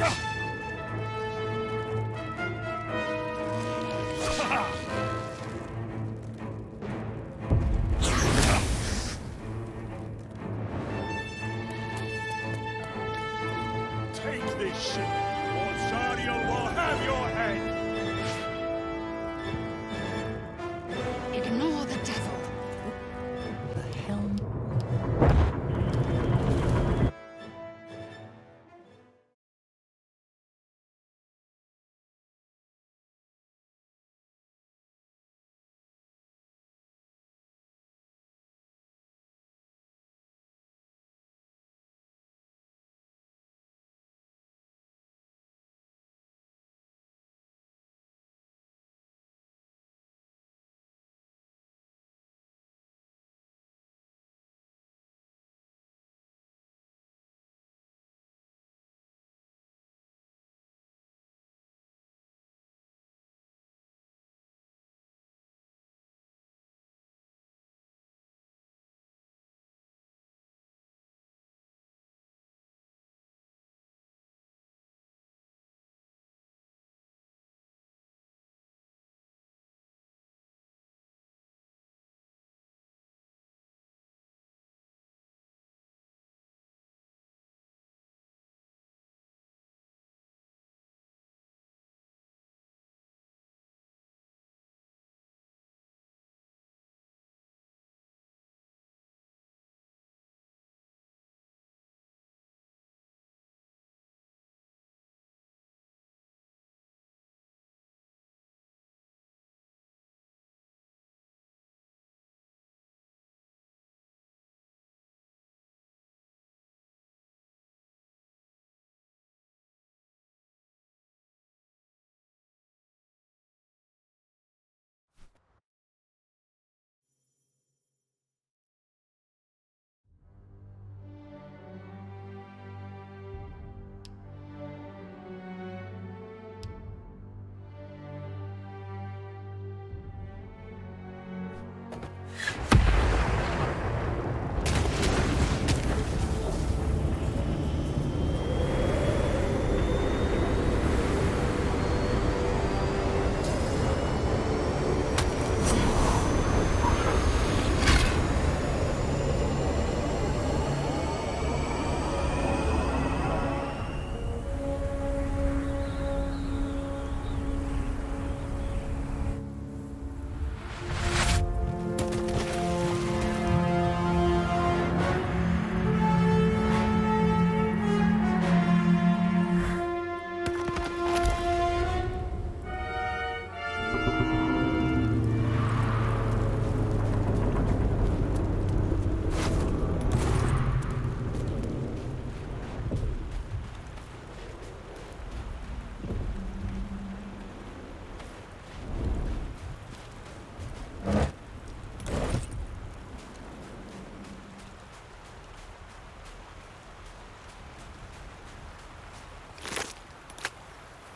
Take this ship, or Zariel will have your head! Ignore the devil. The helm.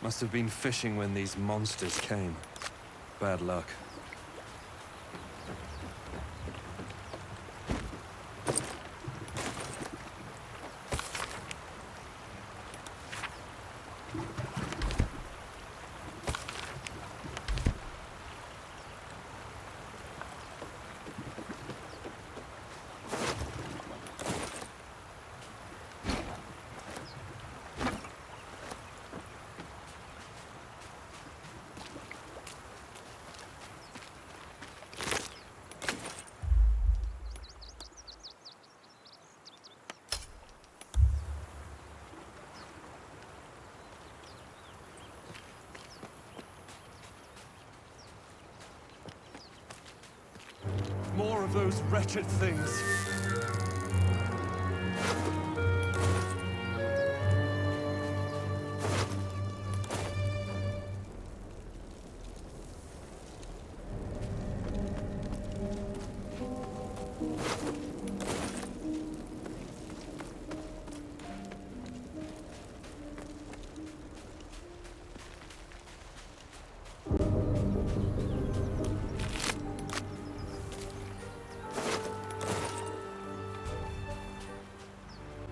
Must have been fishing when these monsters came. Bad luck. More of those wretched things.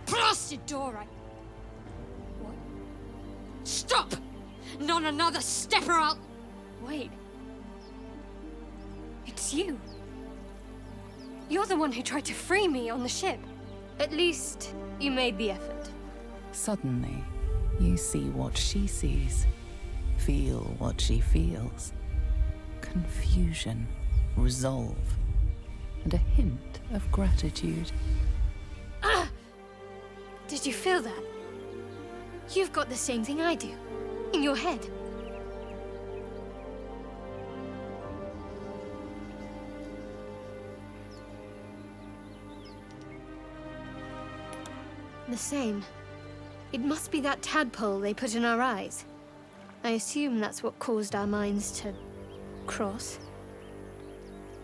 Blasted door! What? Not another step or I'll... Wait. It's you. You're the one who tried to free me on the ship. At least, you made the effort. Suddenly, you see what she sees, feel what she feels. Confusion, resolve, and a hint of gratitude. Ah! Did you feel that? You've got the same thing I do. In your head. The same. It must be that tadpole they put in our eyes. I assume that's what caused our minds to cross.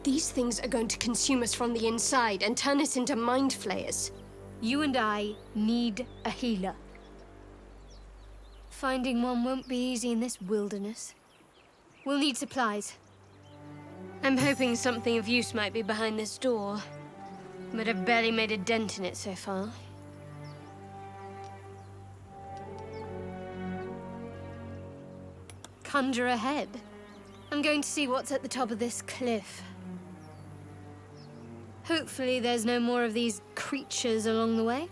These things are going to consume us from the inside and turn us into mind flayers. You and I need a healer. Finding one won't be easy in this wilderness. We'll need supplies. I'm hoping something of use might be behind this door, but I've barely made a dent in it so far. Conjure ahead. I'm going to see what's at the top of this cliff. Hopefully there's no more of these creatures along the way.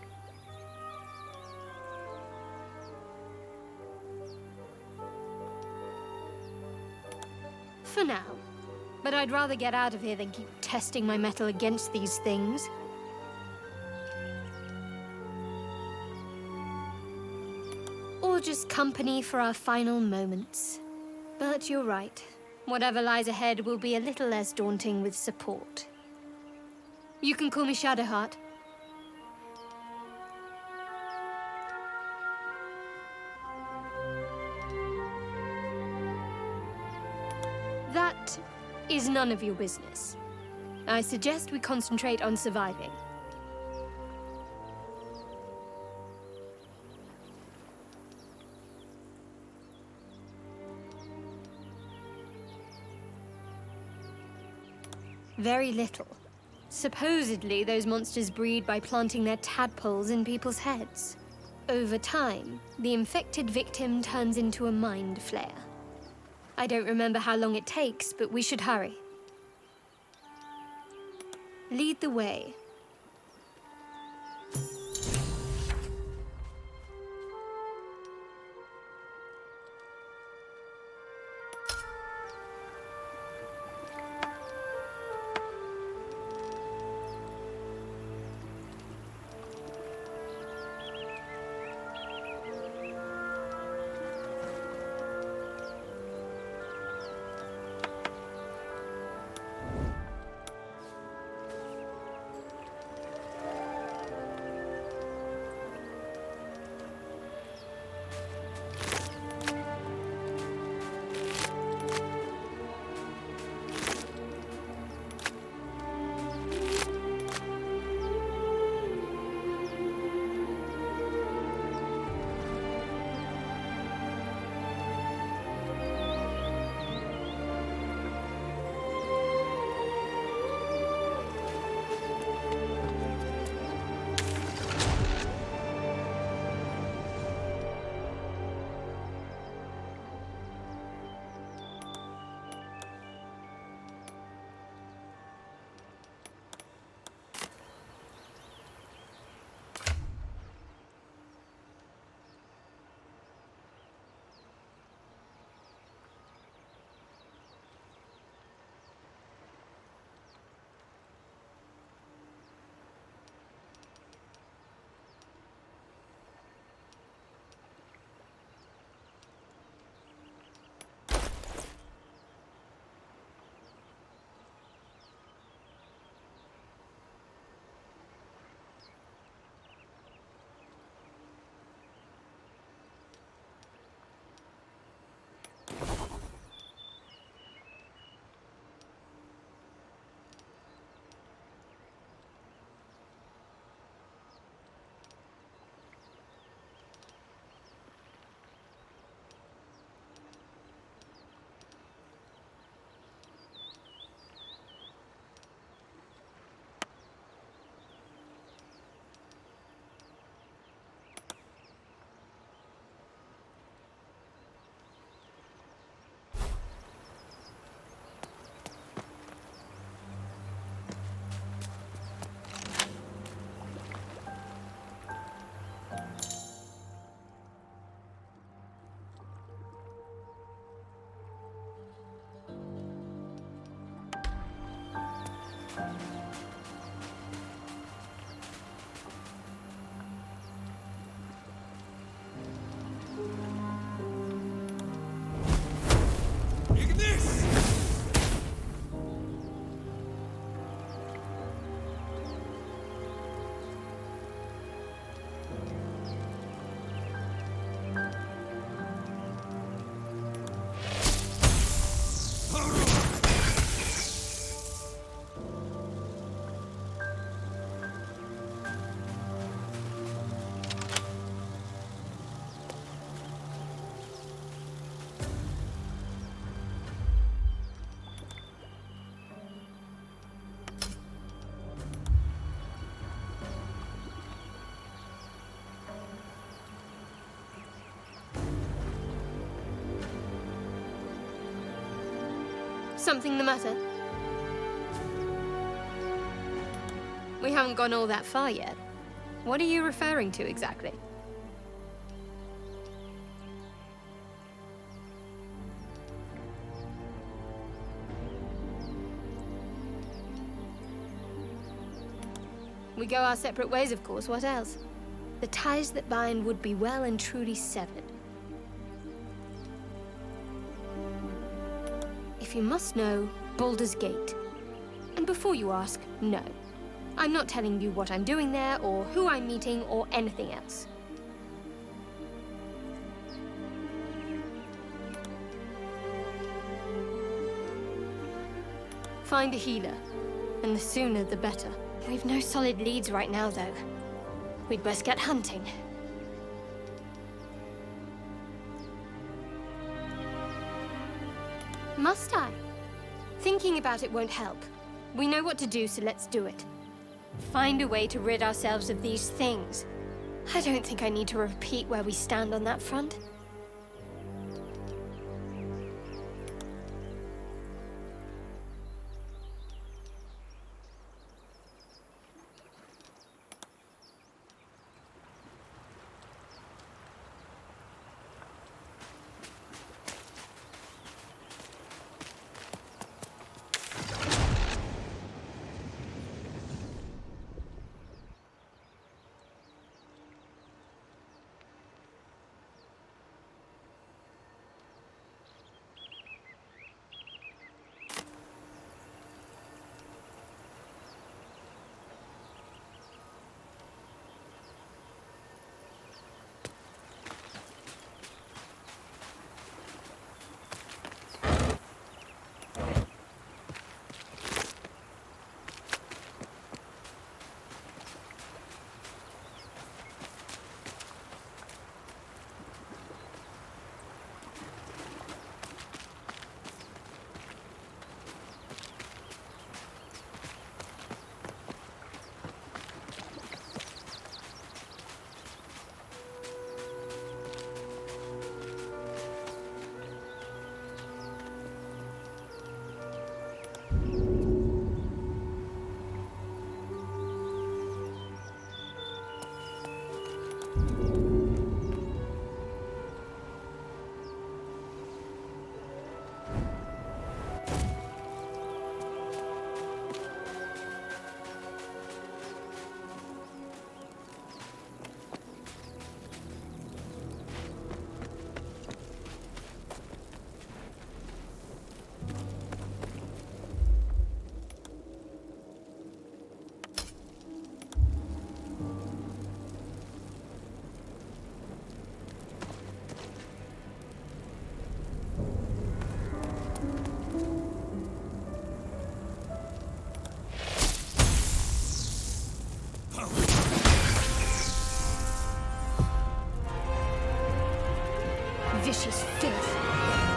For now. But I'd rather get out of here than keep testing my metal against these things. Or just company for our final moments. But you're right. Whatever lies ahead will be a little less daunting with support. You can call me Shadowheart. That is none of your business. I suggest we concentrate on surviving. Very little. Supposedly, those monsters breed by planting their tadpoles in people's heads. Over time, the infected victim turns into a mind flayer. I don't remember how long it takes, but we should hurry. Lead the way. Something the matter? We haven't gone all that far yet. What are you referring to exactly? We go our separate ways, of course. What else? The ties that bind would be well and truly severed. If you must know, Baldur's Gate. And before you ask, no. I'm not telling you what I'm doing there, or who I'm meeting, or anything else. Find a healer, and the sooner the better. We've no solid leads right now, though. We'd best get hunting. Must I? Thinking about it won't help. We know what to do, so let's do it. Find a way to rid ourselves of these things. I don't think I need to repeat where we stand on that front. Vicious filth.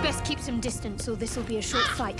Best keep some distance, or this'll be a short fight.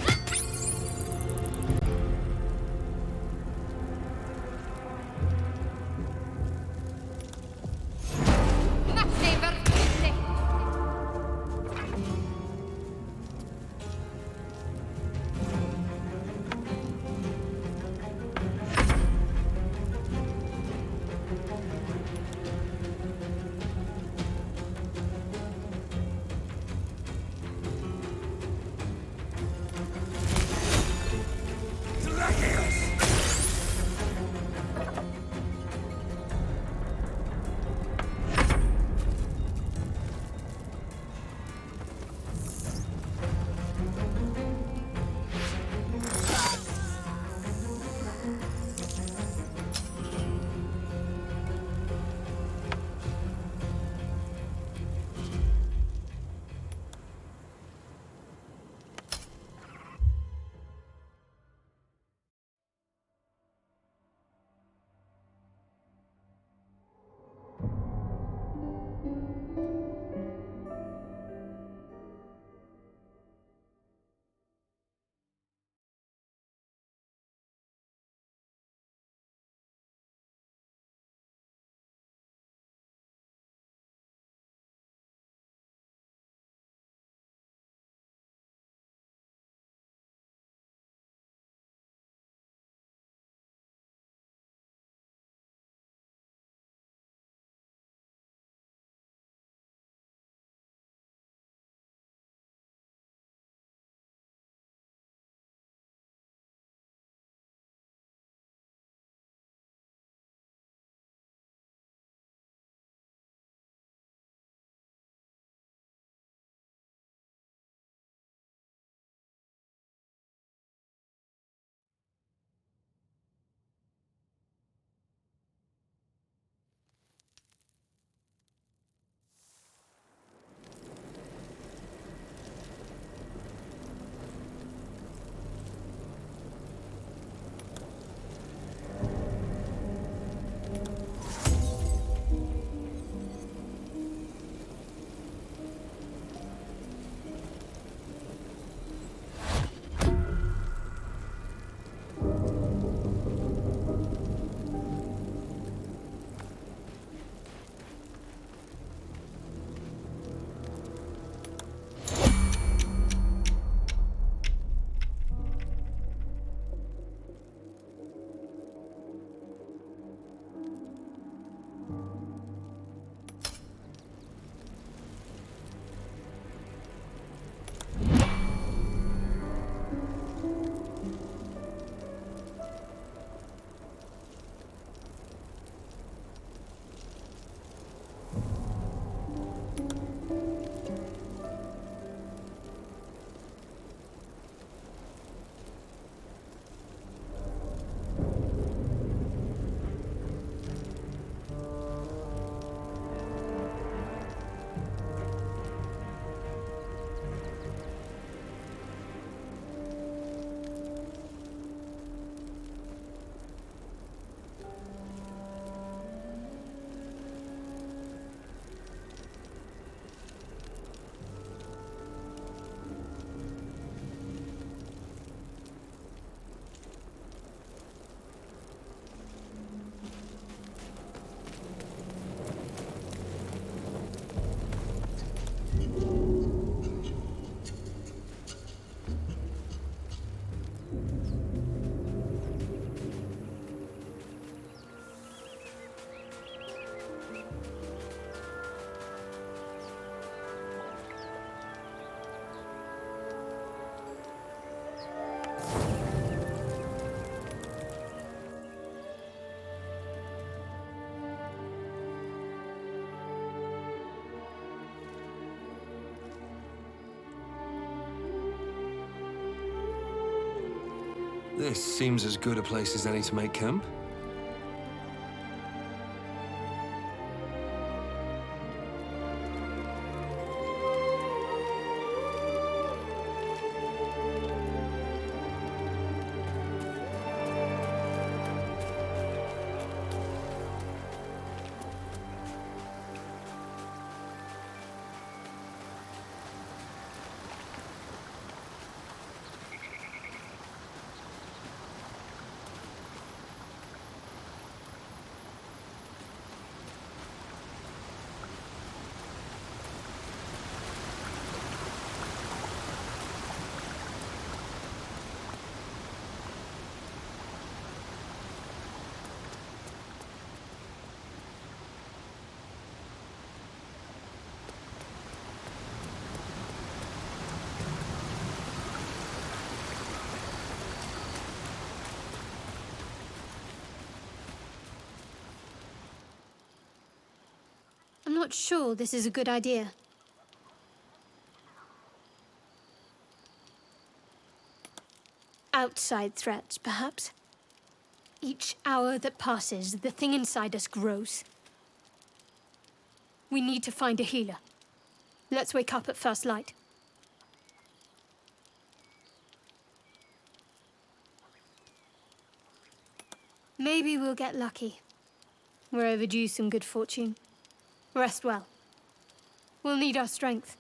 This seems as good a place as any to make camp. I'm not sure this is a good idea. Outside threats, perhaps? Each hour that passes, the thing inside us grows. We need to find a healer. Let's wake up at first light. Maybe we'll get lucky. We're overdue some good fortune. Rest well. We'll need our strength.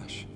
crash.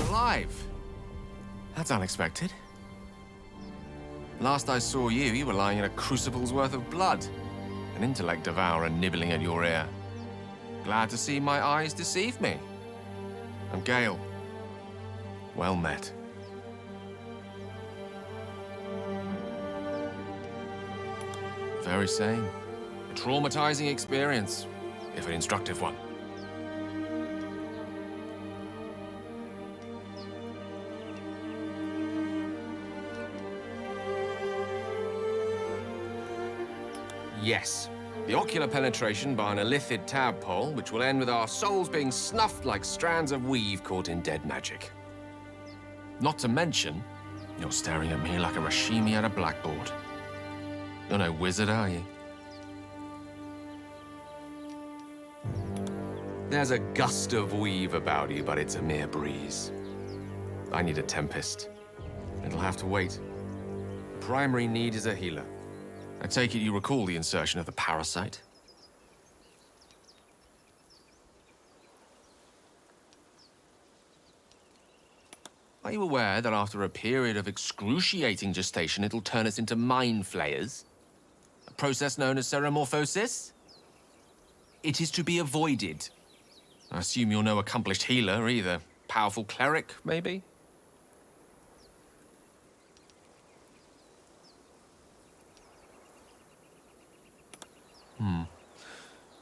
Alive. That's unexpected. Last I saw you, you were lying in a crucible's worth of blood. An intellect devourer nibbling at your ear. Glad to see my eyes deceive me. And Gale, well met. Very sane. A traumatizing experience, if an instructive one. Yes. The ocular penetration by an illithid tadpole, which will end with our souls being snuffed like strands of weave caught in dead magic. Not to mention, you're staring at me like a Rashimi at a blackboard. You're no wizard, are you? There's a gust of weave about you, but it's a mere breeze. I need a tempest. It'll have to wait. Primary need is a healer. I take it you recall the insertion of the parasite? Are you aware that after a period of excruciating gestation, it'll turn us into mind flayers? A process known as ceremorphosis? It is to be avoided. I assume you're no accomplished healer either. Powerful cleric, maybe?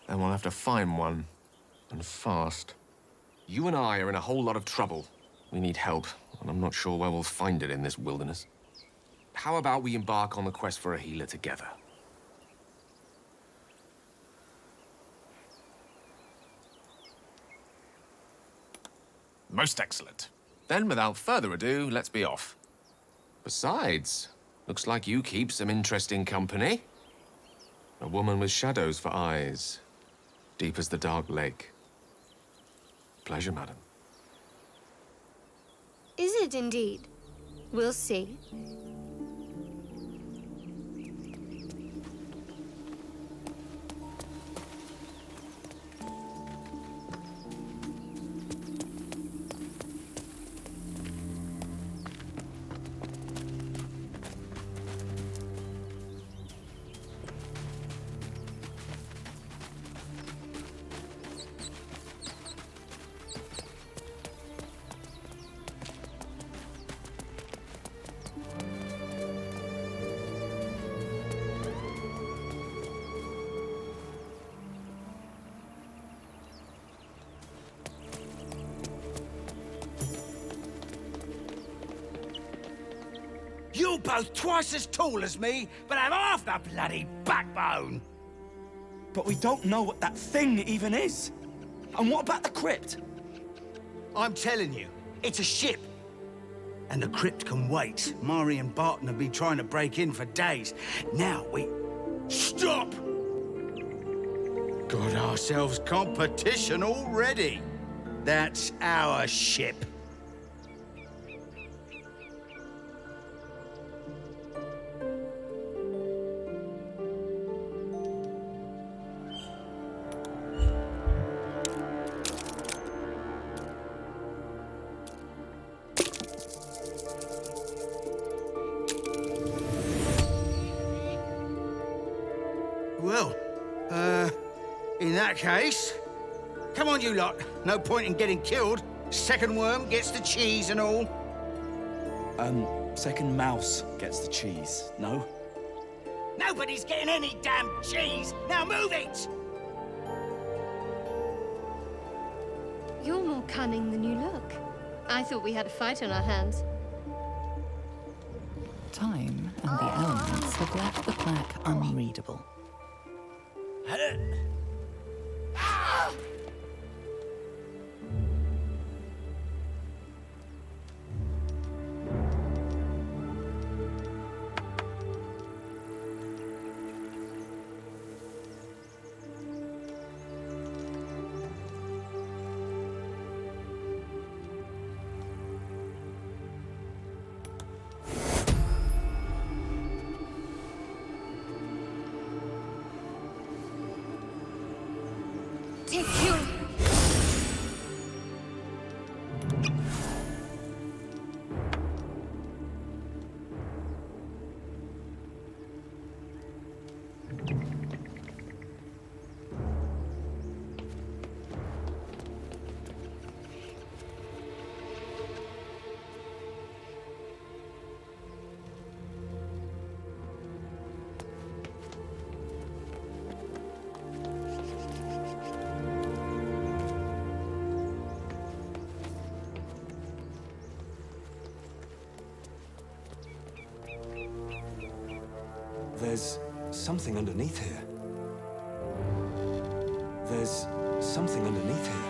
Then we'll have to find one. And fast. You and I are in a whole lot of trouble. We need help, and I'm not sure where we'll find it in this wilderness. How about we embark on the quest for a healer together? Most excellent. Then, without further ado, let's be off. Besides, looks like you keep some interesting company. A woman with shadows for eyes, deep as the dark lake. Pleasure, madam. Is it indeed? We'll see. You're both twice as tall as me, but have half the bloody backbone! But we don't know what that thing even is. And what about the crypt? I'm telling you, it's a ship. And the crypt can wait. Mari and Barton have been trying to break in for days. Now we... Stop! Got ourselves competition already. That's our ship. Well, in that case, come on, you lot. No point in getting killed. Second worm gets the cheese and all. Second mouse gets the cheese, no? Nobody's getting any damn cheese. Now move it! You're more cunning than you look. I thought we had a fight on our hands. Time and the elements have left the plaque unreadable. Take your... There's something underneath here. There's something underneath here.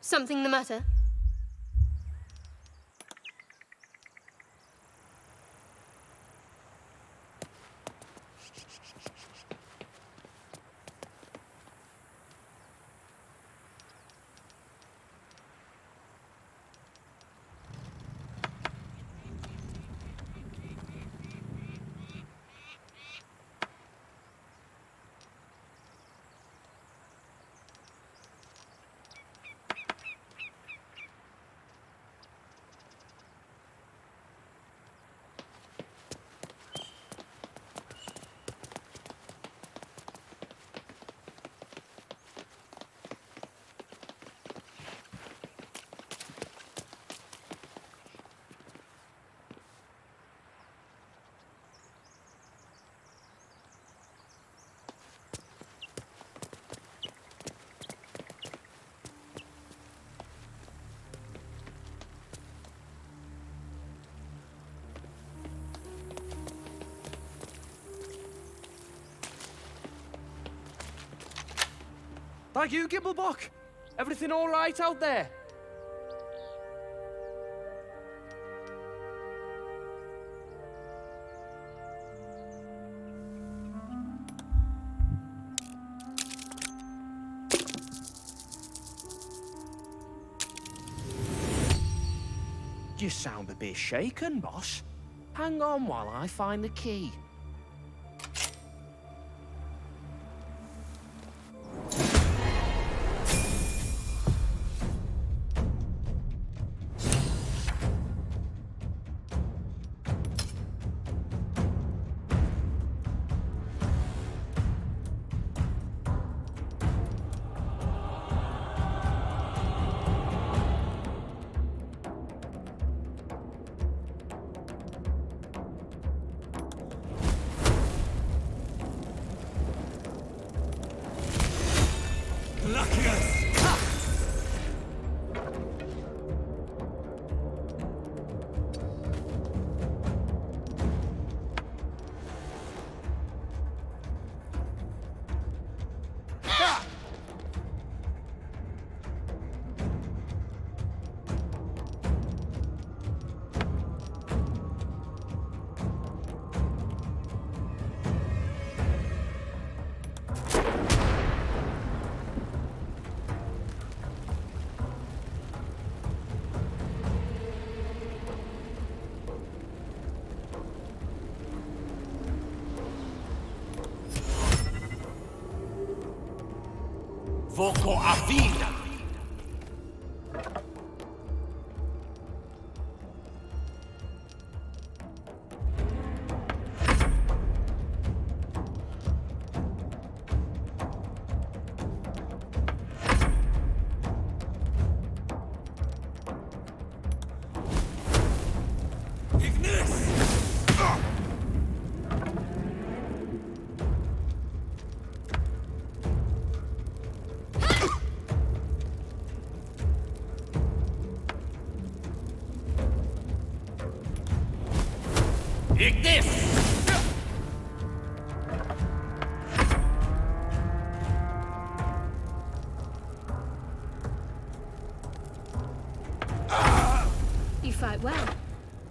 Something the matter? Like you, Gibblebock? Everything all right out there? You sound a bit shaken, boss. Hang on while I find the key. Foco a vida! Ignis! You fight well.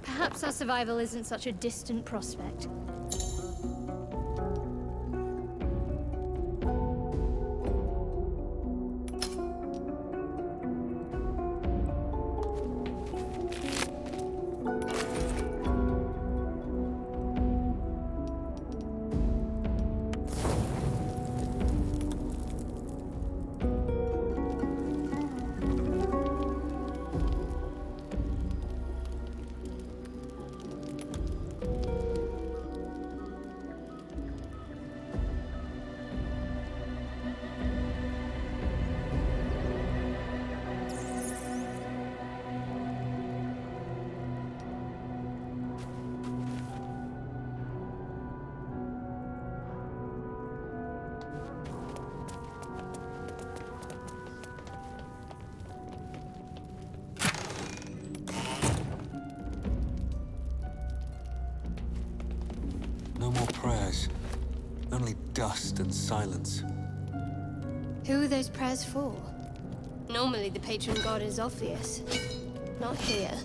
Perhaps our survival isn't such a distant prospect. No more prayers. Only dust and silence. Who are those prayers for? Normally the patron god is obvious. Not here.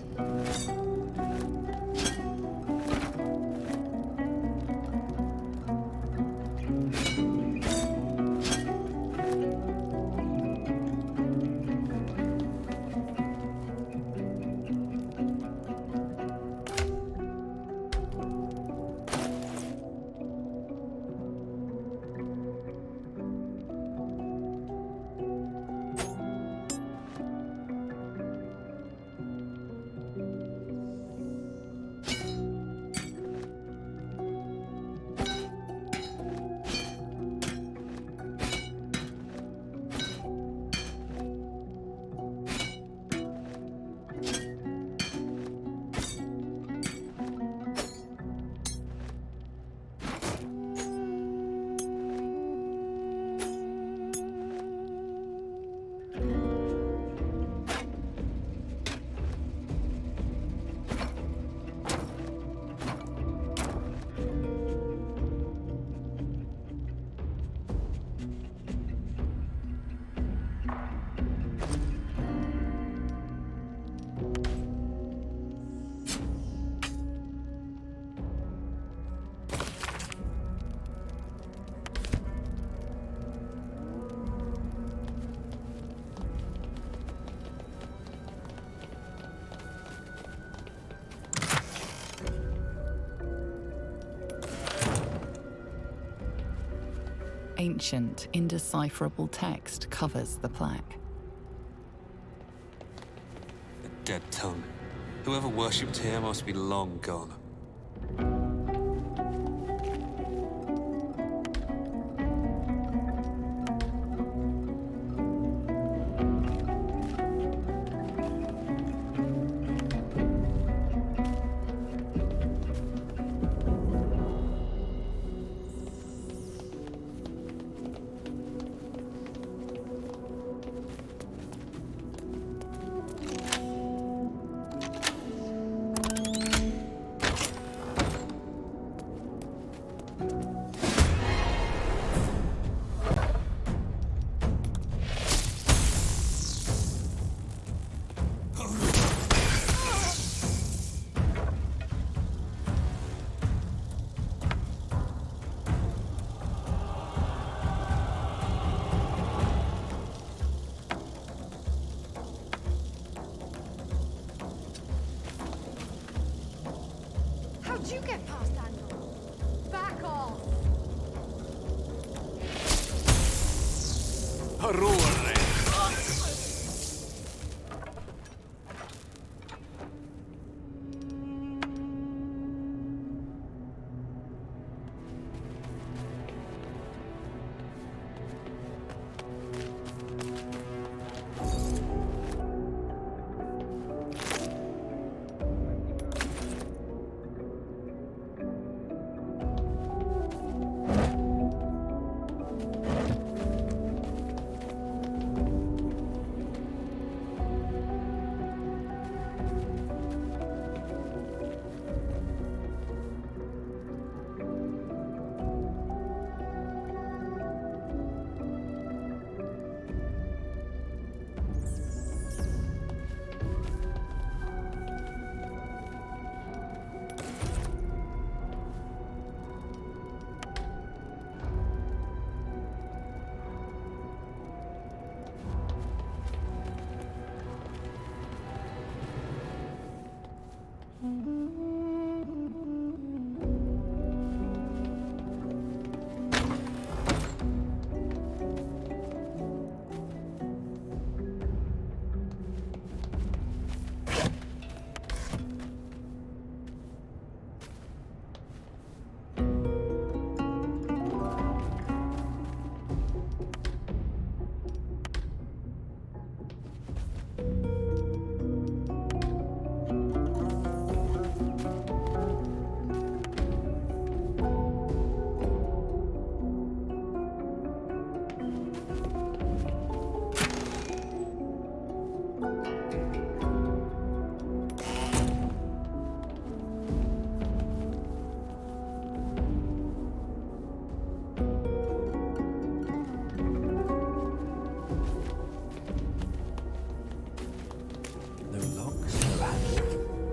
Ancient, indecipherable text covers the plaque. A dead tongue. Whoever worshipped here must be long gone. How'd you get past that door? Back off! Horrore!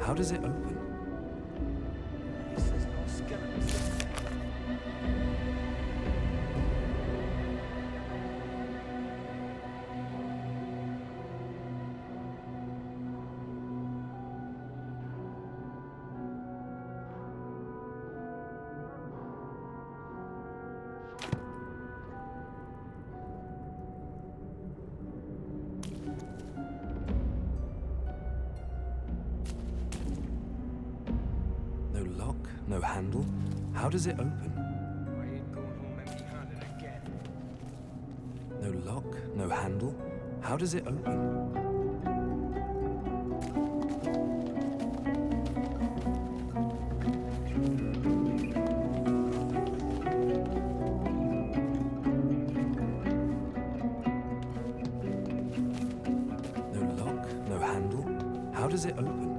How does it open? No lock, no handle. How does it open? I ain't going home empty-handed again. No lock, no handle. How does it open? No lock, no handle. How does it open?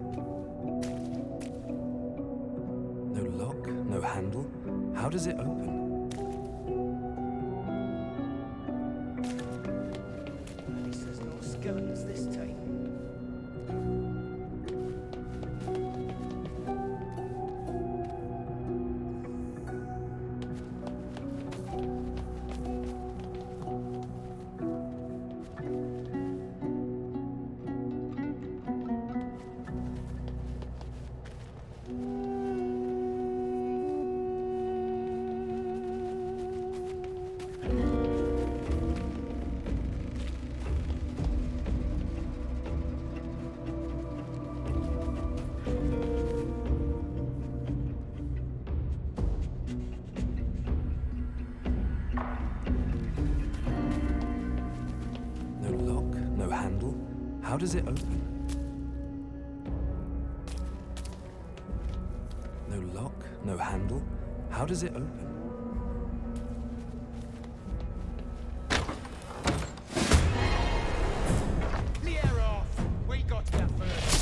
No lock, no handle. How does it open? He says no skeletons this time. No lock, no handle. How does it open? No lock, no handle. How does it open? Clear off! We got there first.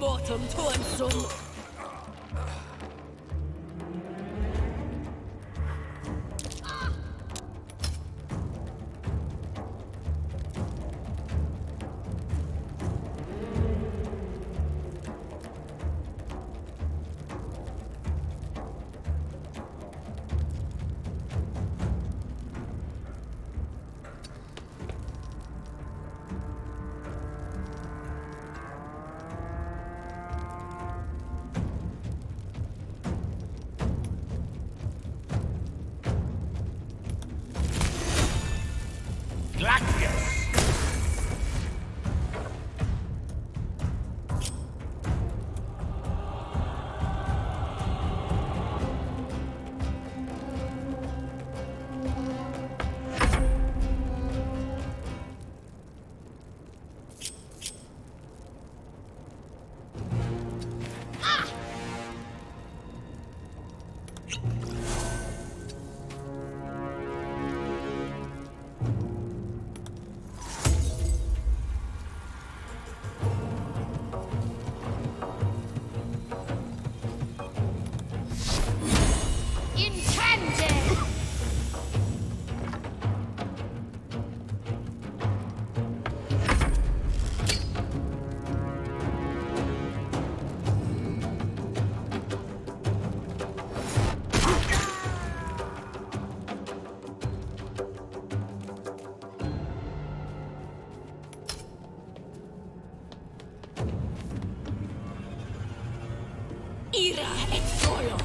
mortem tuensum. Ira et solo.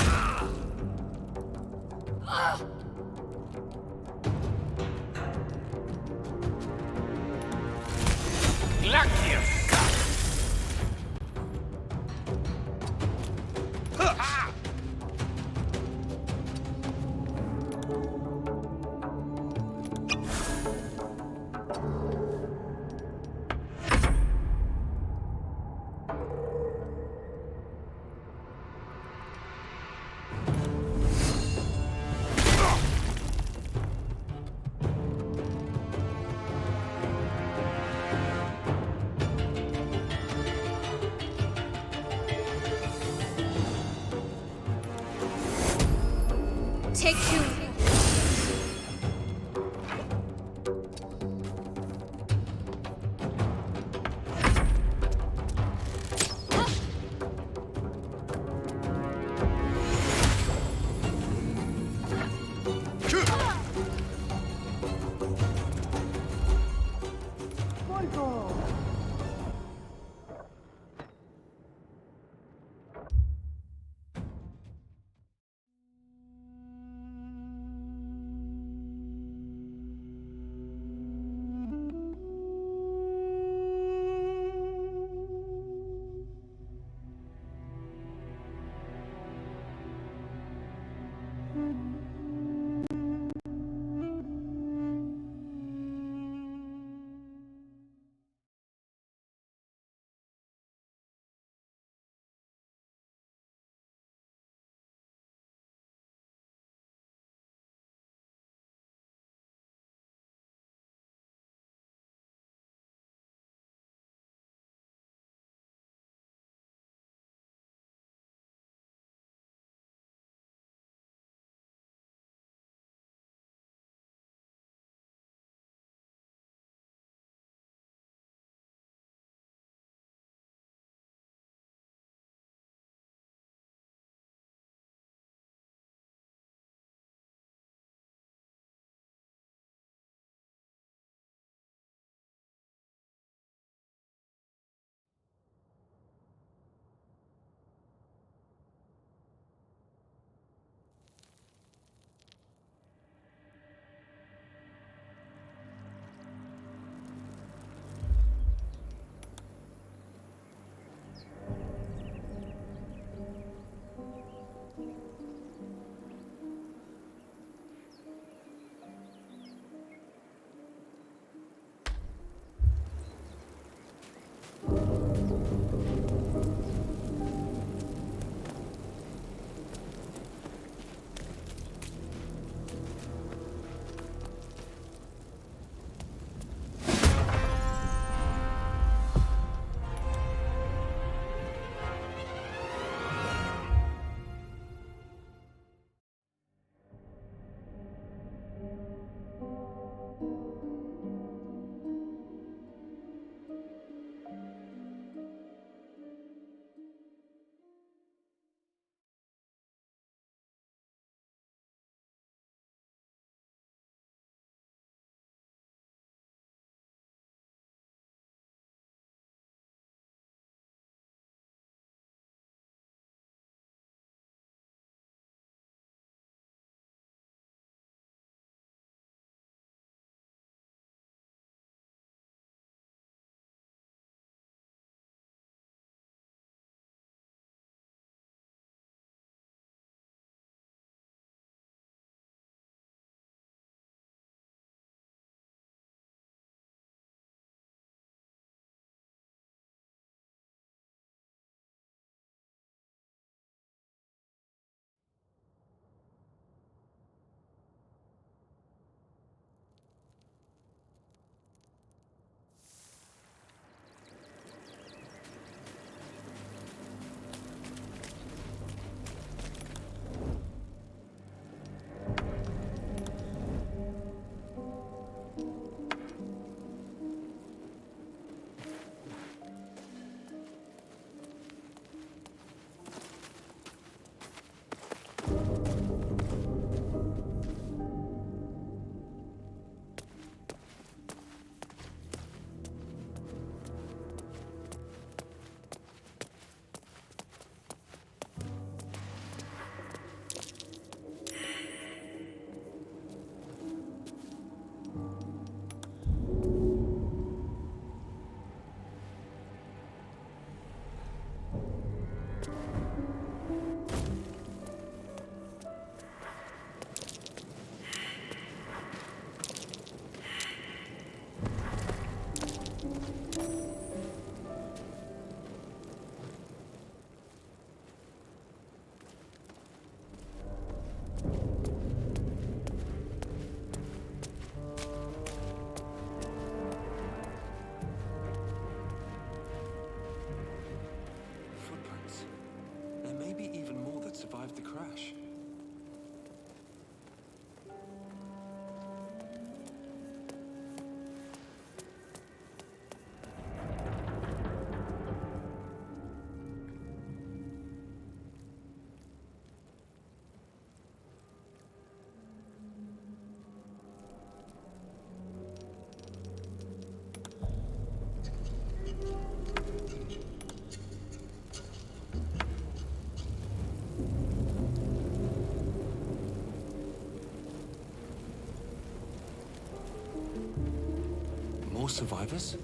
Glacius! Take two. survived the crash. More survivors?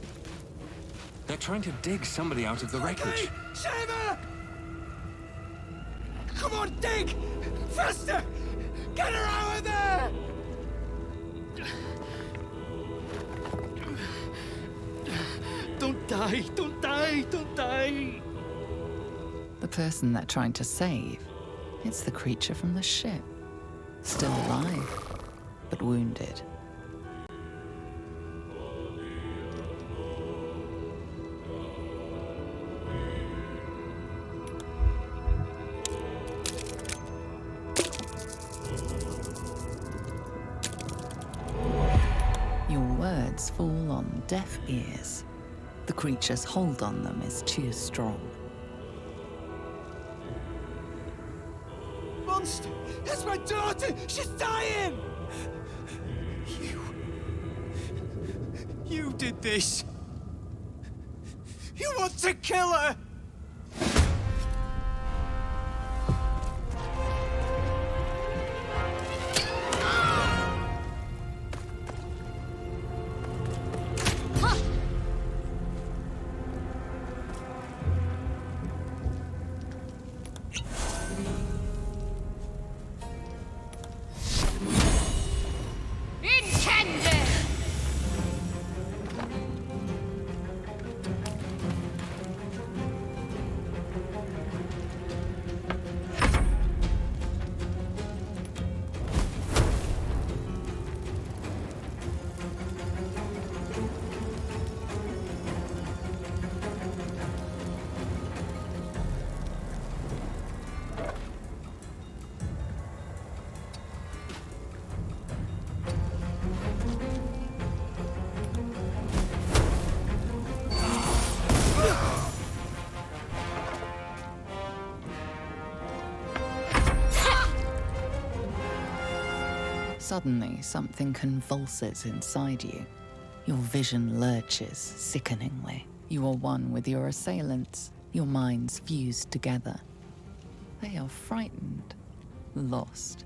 They're trying to dig somebody out of the wreckage. Save her! Come on, dig! Faster! Get her out of there! Don't die! Don't die! Don't die! The person they're trying to save, it's the creature from the ship. Still alive, but wounded. Your words fall on deaf ears. The creature's hold on them is too strong. Monster! It's my daughter! She's dying! You did this! You want to kill her! Suddenly, something convulses inside you. Your vision lurches sickeningly. You are one with your assailants, your minds fused together. They are frightened, lost.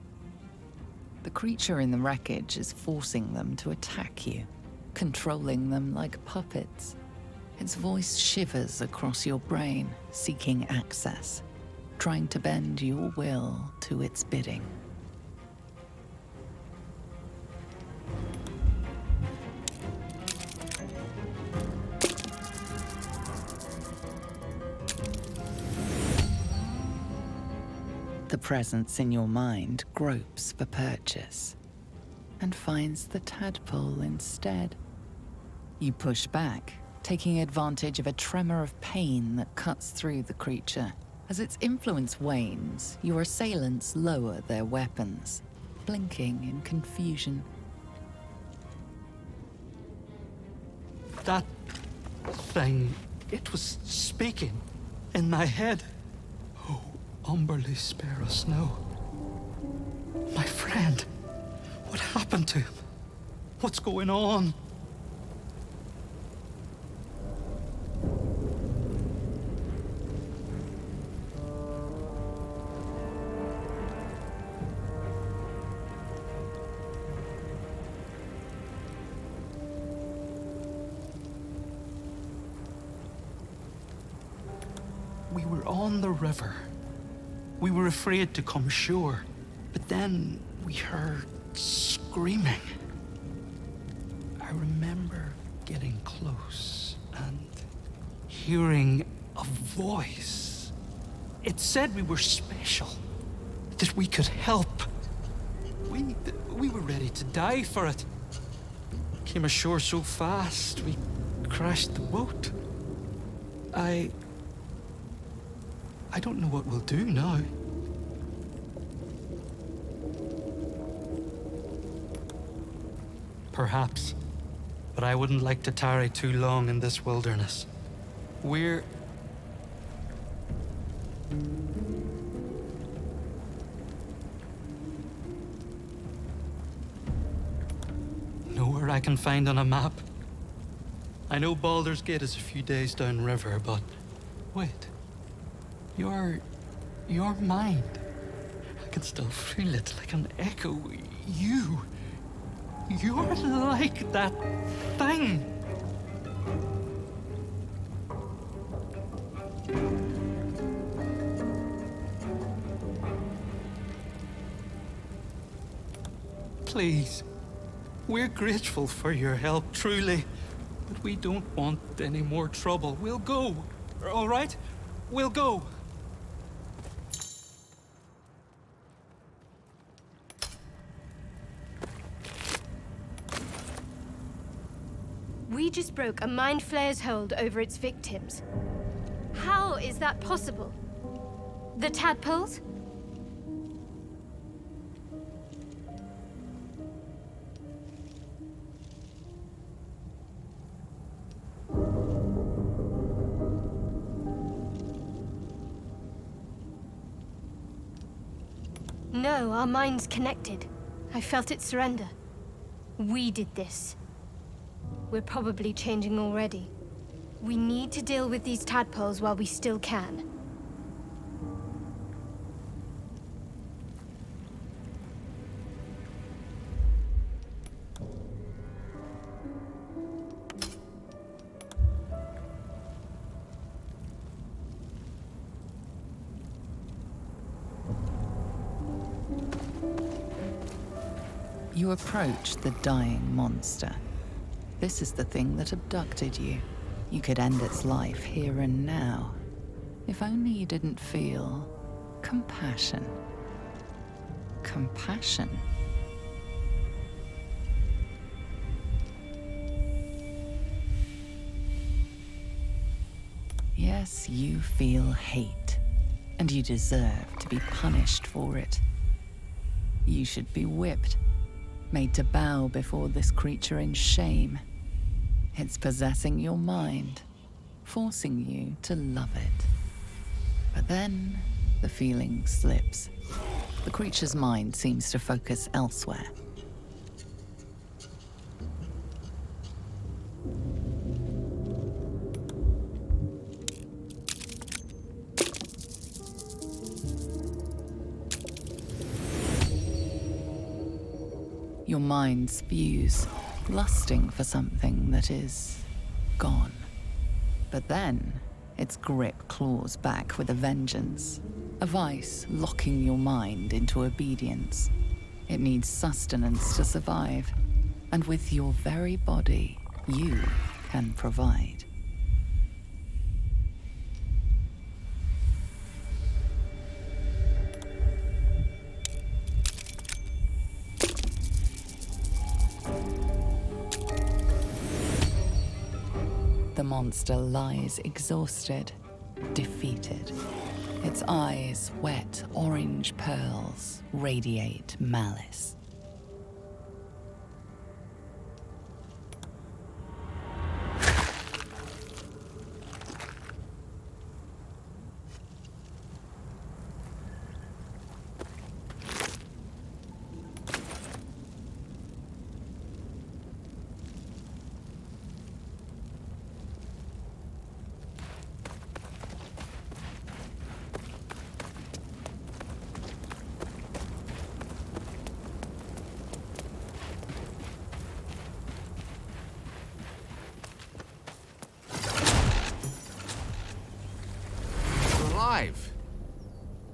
The creature in the wreckage is forcing them to attack you, controlling them like puppets. Its voice shivers across your brain, seeking access, trying to bend your will to its bidding. The presence in your mind gropes for purchase and finds the tadpole instead. You push back, taking advantage of a tremor of pain that cuts through the creature. As its influence wanes, your assailants lower their weapons, blinking in confusion. That thing, it was speaking in my head. Oh, Umberly, spare us now. My friend, what happened to him? What's going on? We were on the river. We were afraid to come ashore, but then we heard screaming. I remember getting close and hearing a voice. It said we were special, that we could help. We were ready to die for it. Came ashore so fast, we crashed the boat. I don't know what we'll do now. Perhaps, but I wouldn't like to tarry too long in this wilderness. We're... Nowhere I can find on a map. I know Baldur's Gate is a few days downriver, but... Wait. Your mind. I can still feel it like an echo. You're like that thing. Please, we're grateful for your help, truly, but we don't want any more trouble. We'll go, all right? We'll go. We just broke a Mind Flayer's hold over its victims. How is that possible? The tadpoles? No, our minds connected. I felt it surrender. We did this. We're probably changing already. We need to deal with these tadpoles while we still can. You approach the dying monster. This is the thing that abducted you. You could end its life here and now. If only you didn't feel compassion. Compassion? Yes, you feel hate, and you deserve to be punished for it. You should be whipped, made to bow before this creature in shame. It's possessing your mind, forcing you to love it. But then, the feeling slips. The creature's mind seems to focus elsewhere, Your minds fuse, lusting for something that is gone. But then, its grip claws back with a vengeance, a vice locking your mind into obedience. It needs sustenance to survive, and with your very body, you can provide. The monster lies exhausted, defeated. Its eyes, wet orange pearls, radiate malice.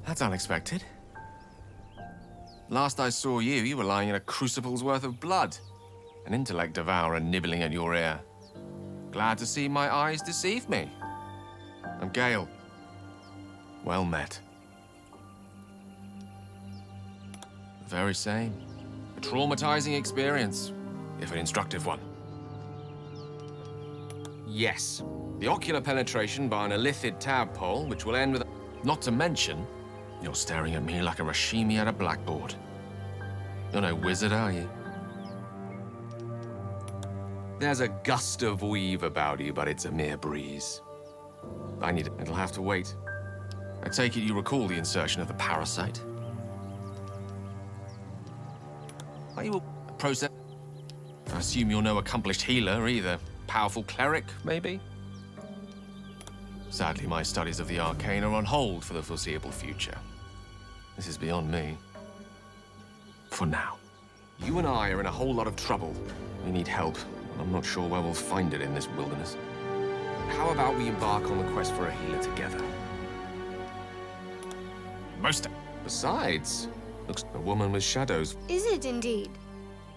That's unexpected. Last I saw you, you were lying in a crucible's worth of blood. An intellect devourer nibbling at your ear. Glad to see my eyes deceive me. I'm Gale. Well met. The very same. A traumatizing experience, if an instructive one. Yes, the ocular penetration by an illithid tadpole, which will end with... Not to mention, you're staring at me like a Rashimi at a blackboard. You're no wizard, are you? There's a gust of weave about you, but it's a mere breeze. It'll have to wait. I take it you recall the insertion of the parasite? Are you a process? I assume you're no accomplished healer either. Powerful cleric, maybe? Sadly, my studies of the arcane are on hold for the foreseeable future. This is beyond me. For now. You and I are in a whole lot of trouble. We need help, and I'm not sure where we'll find it in this wilderness. How about we embark on the quest for a healer together? Besides, looks like a woman with shadows. Is it indeed?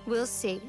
We'll see.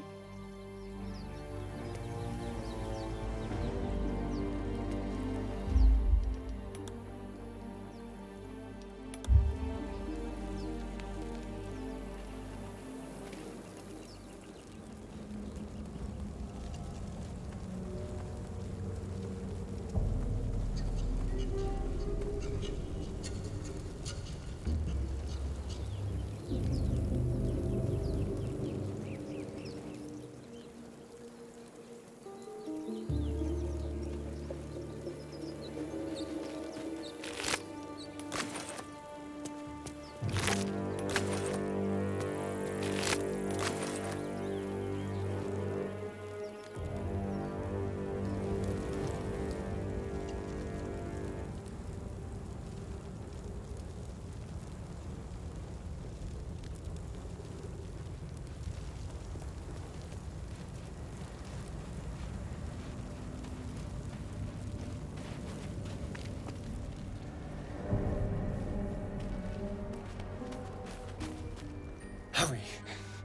Hurry.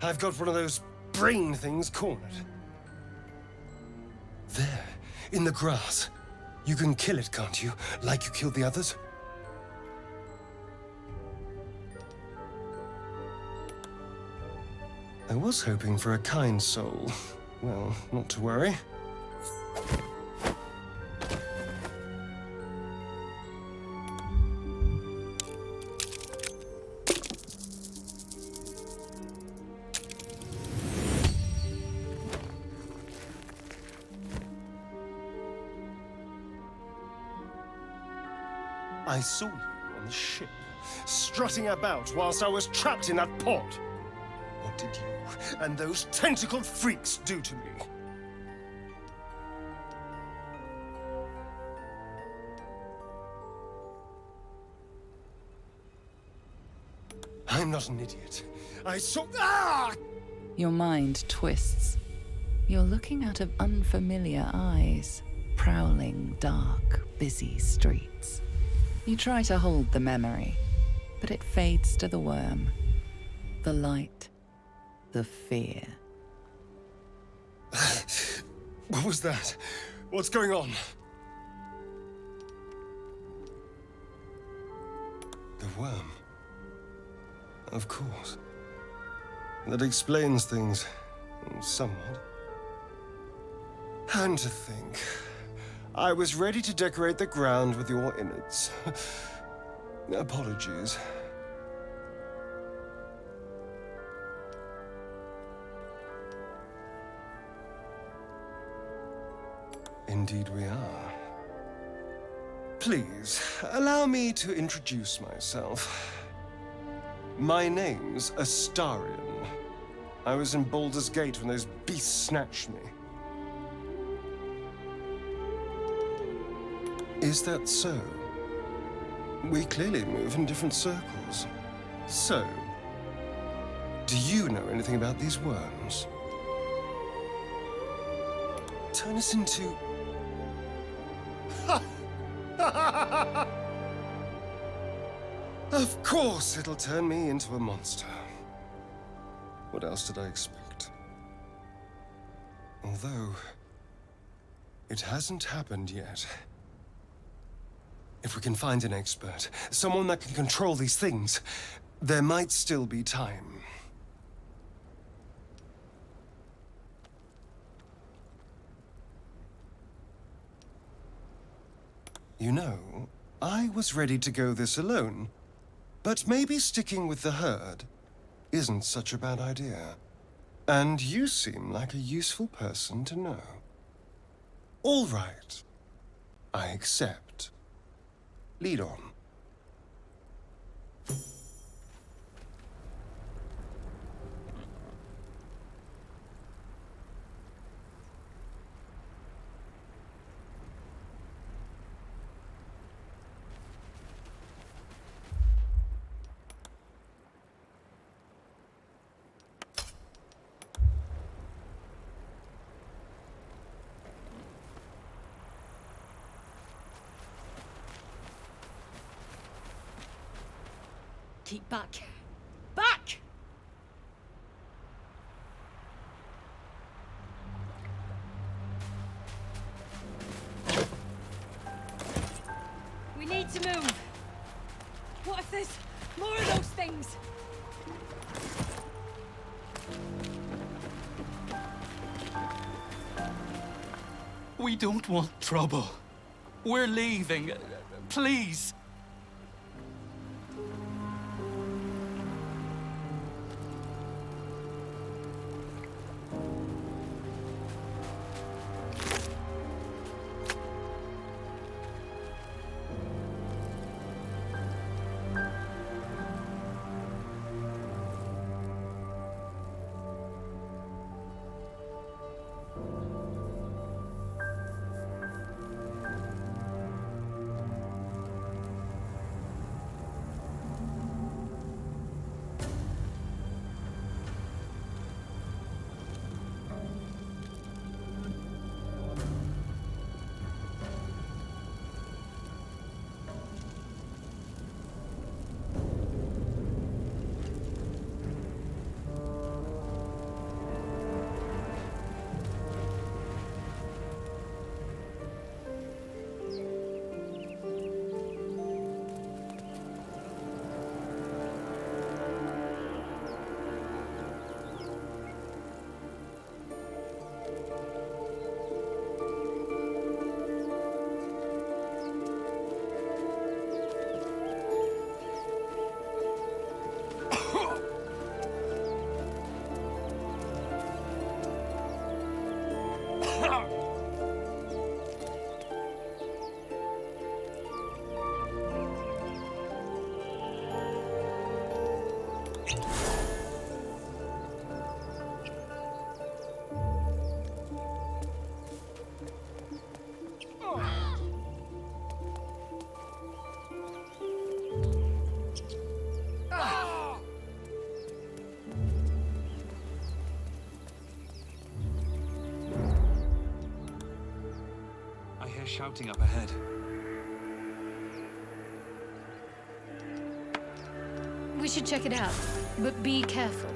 I've got one of those brain things cornered. There, in the grass. You can kill it, can't you? Like you killed the others? I was hoping for a kind soul. Well, not to worry. I saw you on the ship, strutting about whilst I was trapped in that pod. What did you and those tentacled freaks do to me? I'm not an idiot. I saw... Ah! Your mind twists. You're looking out of unfamiliar eyes, prowling dark, busy streets. You try to hold the memory, but it fades to the worm. The light, the fear. What was that? What's going on? The worm. Of course. That explains things somewhat. And to think, I was ready to decorate the ground with your innards. Apologies. Indeed we are. Please, allow me to introduce myself. My name's Astarion. I was in Baldur's Gate when those beasts snatched me. Is that so? We clearly move in different circles. So, do you know anything about these worms? Turn us into... Of course it'll turn me into a monster. What else did I expect? Although, it hasn't happened yet. If we can find an expert, someone that can control these things, there might still be time. You know, I was ready to go this alone, but maybe sticking with the herd isn't such a bad idea. And you seem like a useful person to know. All right. I accept. Lead on. Keep back. Back! We need to move. What if there's more of those things? We don't want trouble. We're leaving. Please. hear shouting up ahead. We should check it out, but be careful.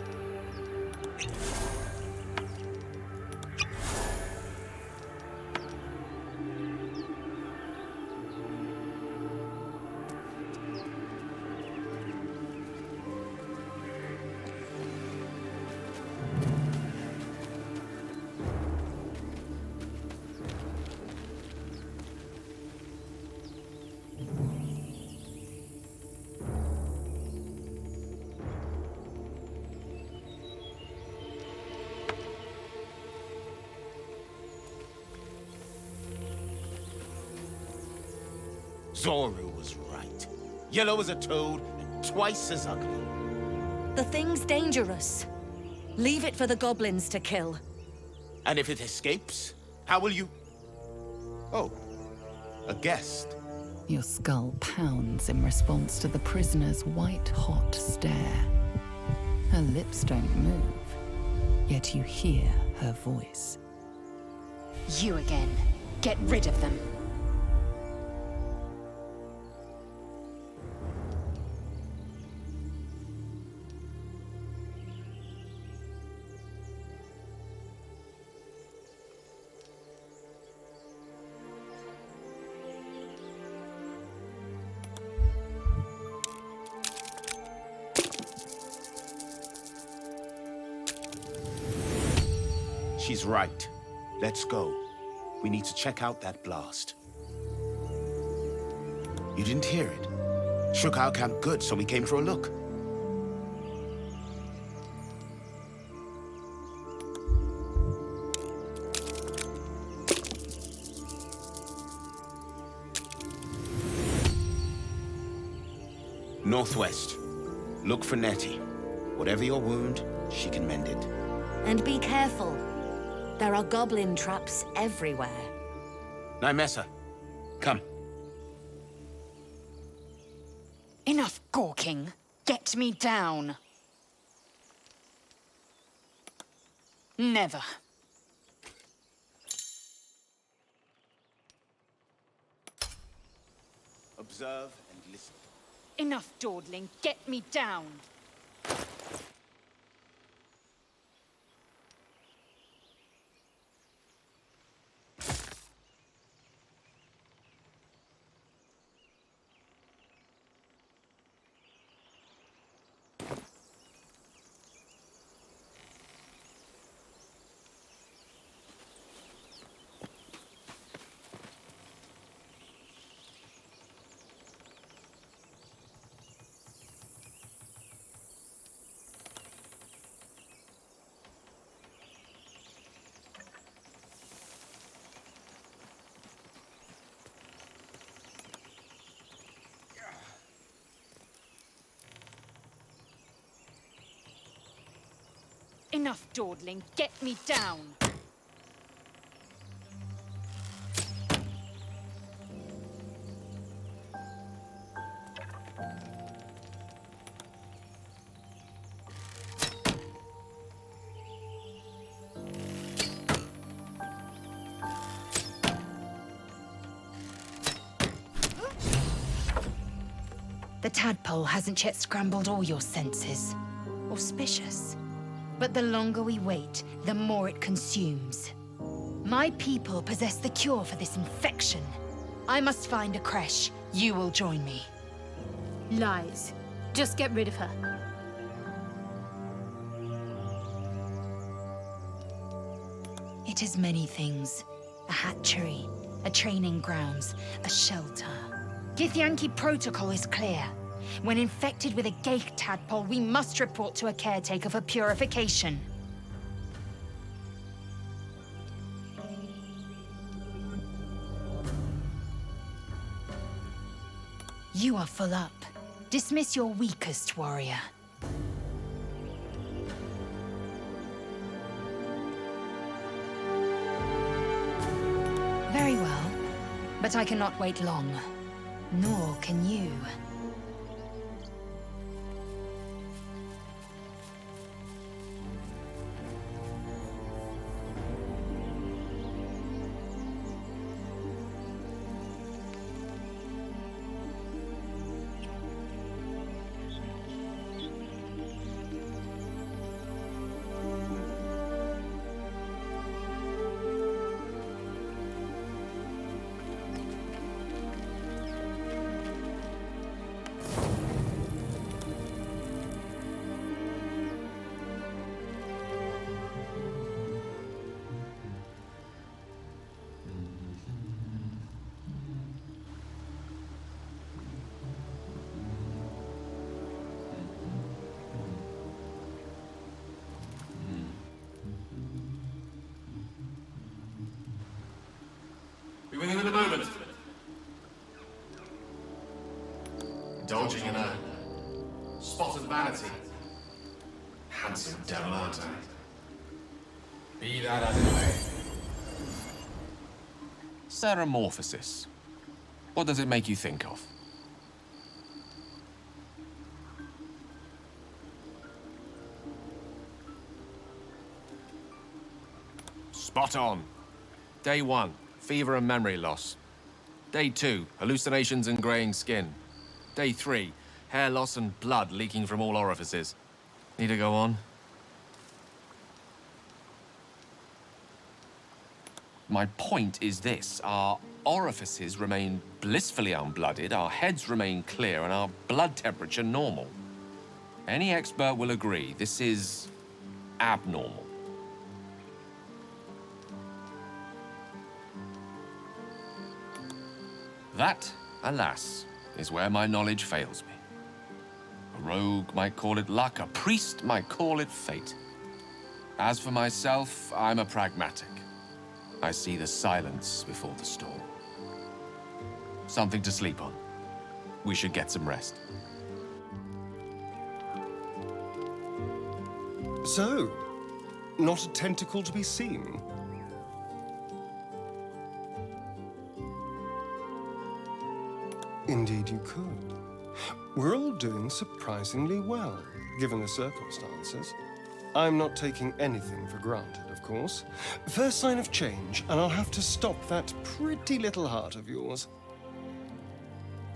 Zoru was right. Yellow as a toad and twice as ugly. The thing's dangerous. Leave it for the goblins to kill. And if it escapes, how will you... Oh, a guest. Your skull pounds in response to the prisoner's white-hot stare. Her lips don't move, yet you hear her voice. You again. Get rid of them. She's right. Let's go. We need to check out that blast. You didn't hear it? Shook our camp good, so we came for a look. Northwest. Look for Nettie. Whatever your wound, she can mend it. And be careful. There are goblin traps everywhere. Nymessa, come. Enough gawking. Get me down. Never. Observe and listen. Enough dawdling. Get me down. Enough dawdling. Get me down. The tadpole hasn't yet scrambled all your senses. Auspicious. But the longer we wait, the more it consumes. My people possess the cure for this infection. I must find a creche. You will join me. Lies. Just get rid of her. It is many things. A hatchery, a training grounds, a shelter. Githyanki protocol is clear. When infected with a Geich tadpole, we must report to a caretaker for purification. You are full up. Dismiss your weakest warrior. Very well, but I cannot wait long. Nor can you. Be with you in a moment. Indulging in a spot of vanity. Handsome devil, aren't I? Be that as it may. Ceramorphosis. What does it make you think of? Spot on. Day 1, fever and memory loss. Day 2, hallucinations and graying skin. Day 3, hair loss and blood leaking from all orifices. Need to go on? My point is this. Our orifices remain blissfully unblooded, our heads remain clear, and our blood temperature normal. Any expert will agree this is abnormal. That, alas, is where my knowledge fails me. A rogue might call it luck, a priest might call it fate. As for myself, I'm a pragmatic. I see the silence before the storm. Something to sleep on. We should get some rest. So, not a tentacle to be seen. Indeed you could. We're all doing surprisingly well, given the circumstances. I'm not taking anything for granted, of course. First sign of change, and I'll have to stop that pretty little heart of yours.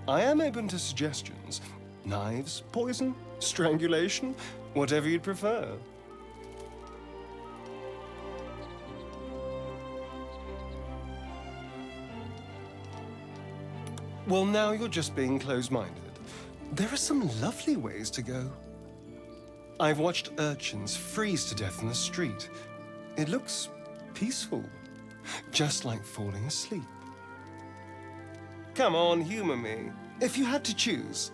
I am open to suggestions. Knives, poison, strangulation, whatever you'd prefer. Well, now you're just being close-minded. There are some lovely ways to go. I've watched urchins freeze to death in the street. It looks peaceful, just like falling asleep. Come on, humor me. If you had to choose.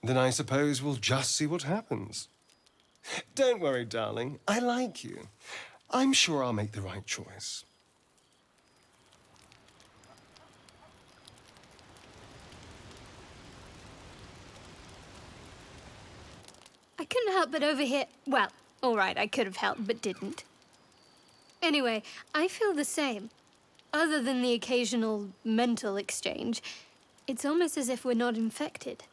Then I suppose we'll just see what happens. Don't worry, darling. I like you. I'm sure I'll make the right choice. I couldn't help but overhear... Well, all right, I could have helped, but didn't. Anyway, I feel the same. Other than the occasional mental exchange, it's almost as if we're not infected.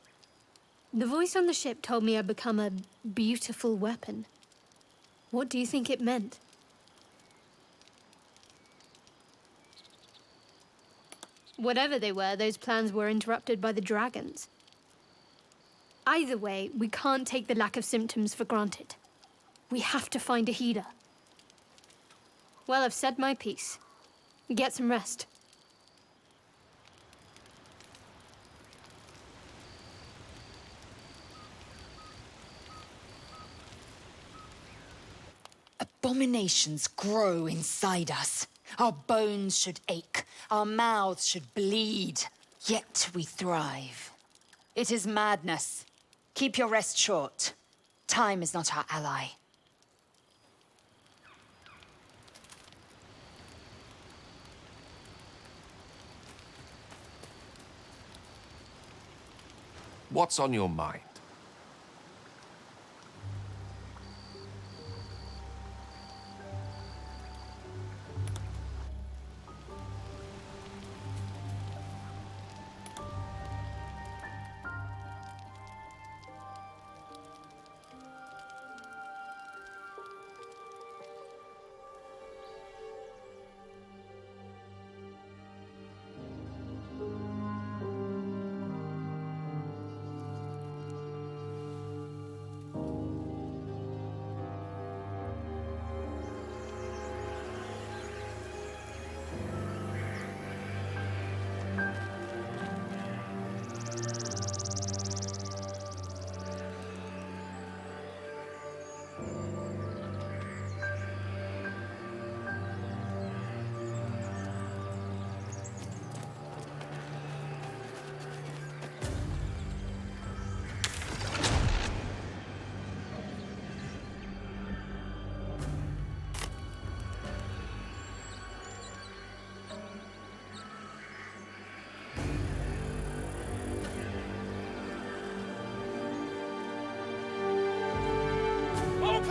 The voice on the ship told me I'd become a beautiful weapon. What do you think it meant? Whatever they were, those plans were interrupted by the dragons. Either way, we can't take the lack of symptoms for granted. We have to find a healer. Well, I've said my piece. Get some rest. Abominations grow inside us. Our bones should ache, our mouths should bleed, yet we thrive. It is madness. Keep your rest short. Time is not our ally. What's on your mind?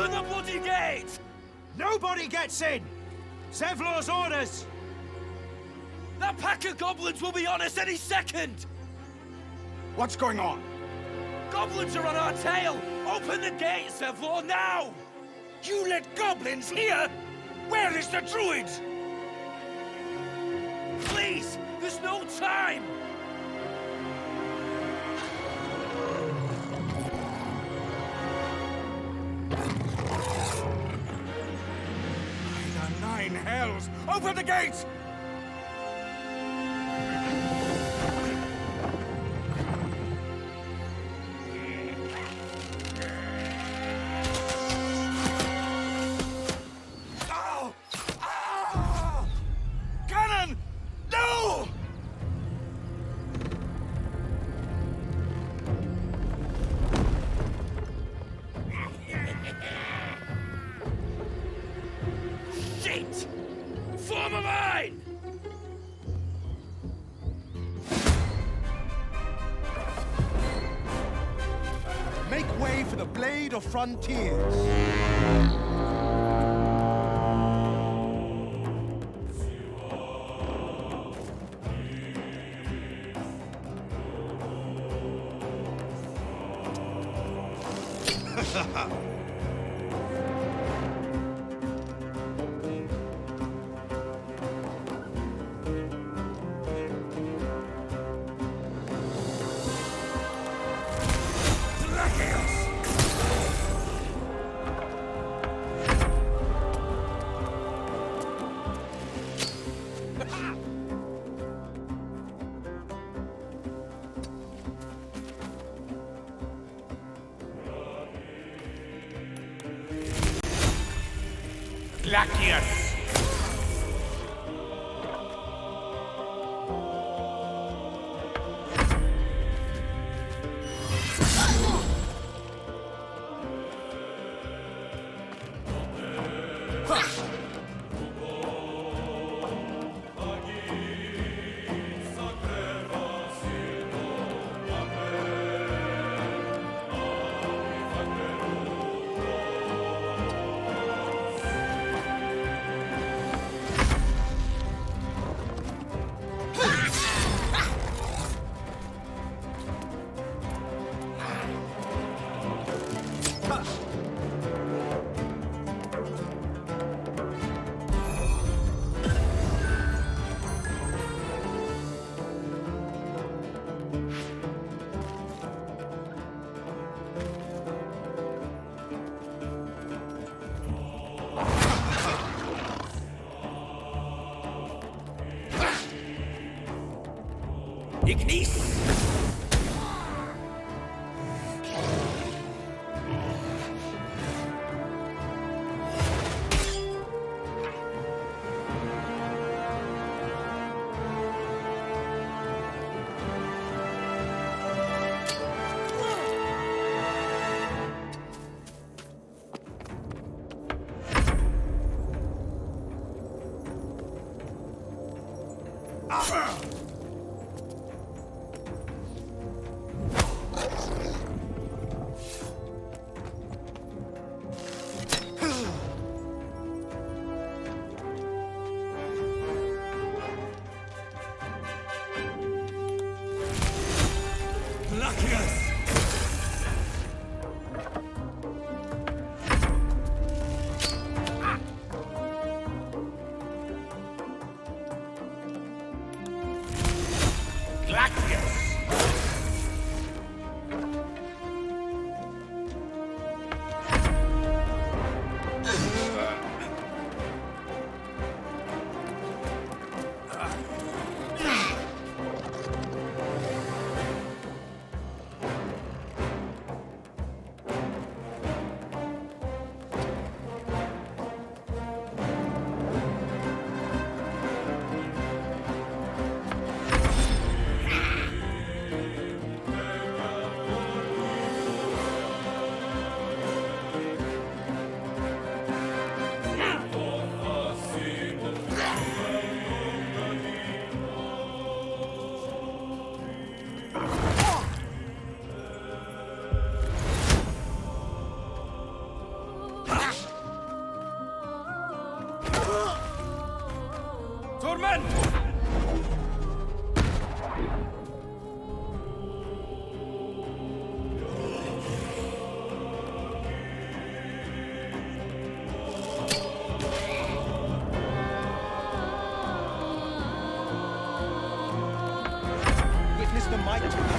Open the bloody gate! Nobody gets in! Zevlor's orders! That pack of goblins will be on us any second! What's going on? Goblins are on our tail! Open the gate, Zevlor, now! You let goblins here? Where is the druid? Please! There's no time! By the 9 hells! Open the gate! Ow! Ah! Cannon! No! Shit! Form a line! Make way for the Blade of Frontiers! Lachius! Ignis! Lachius! Torment! Witness the might.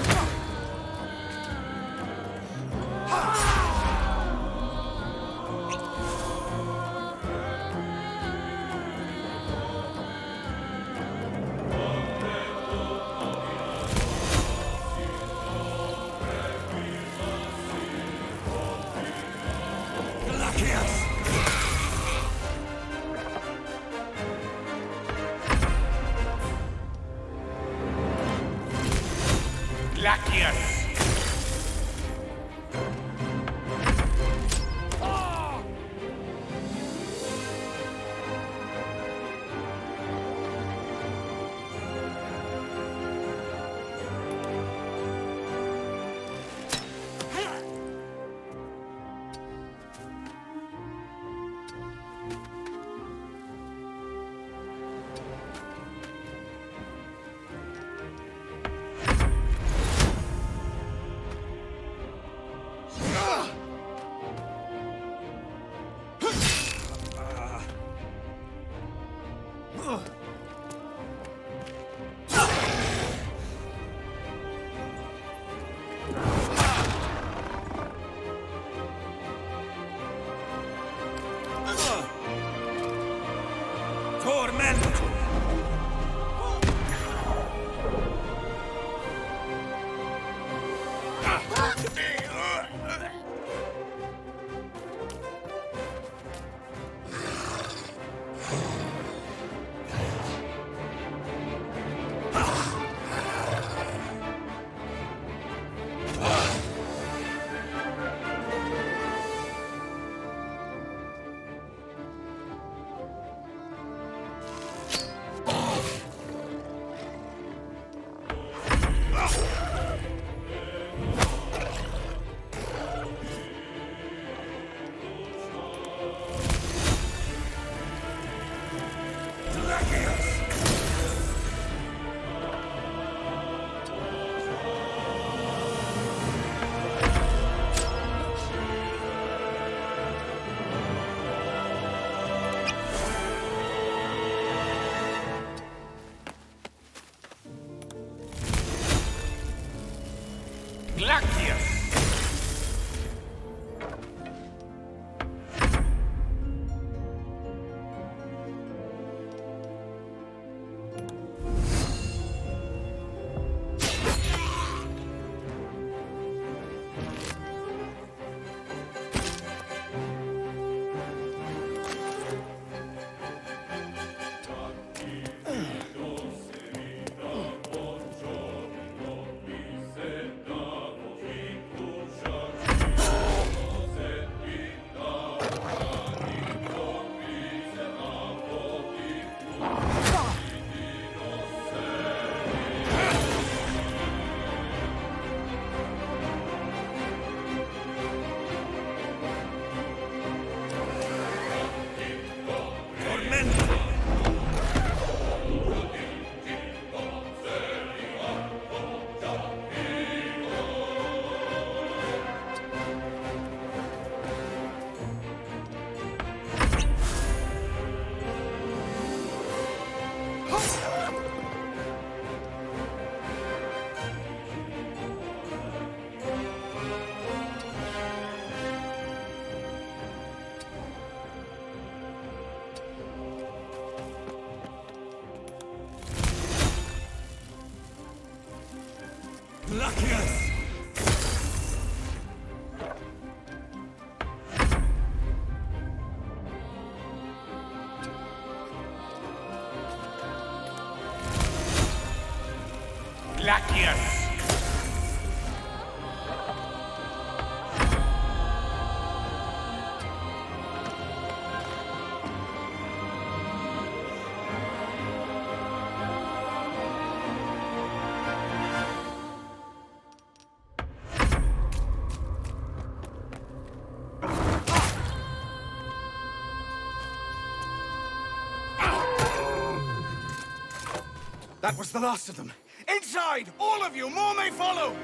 That was the last of them. Inside! All of you! More may follow!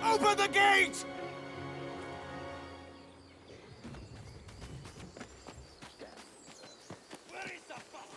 Open the gate! Where is the bastard?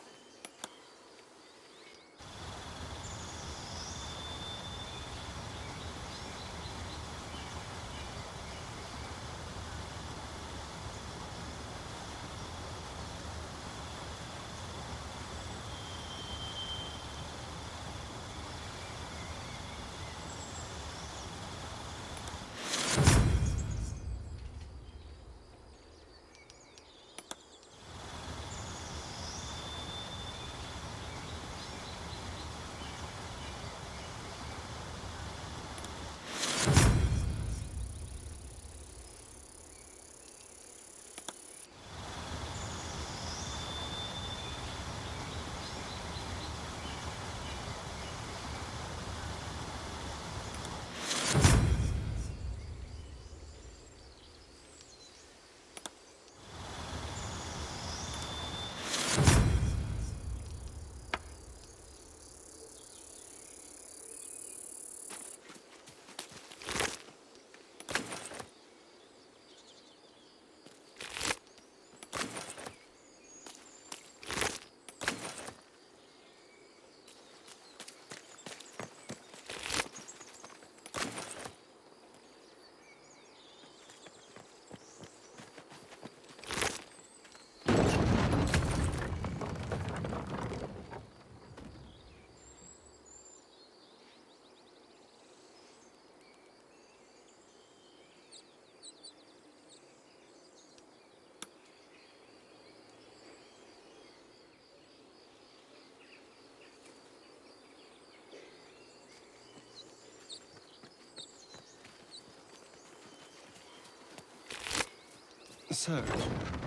So,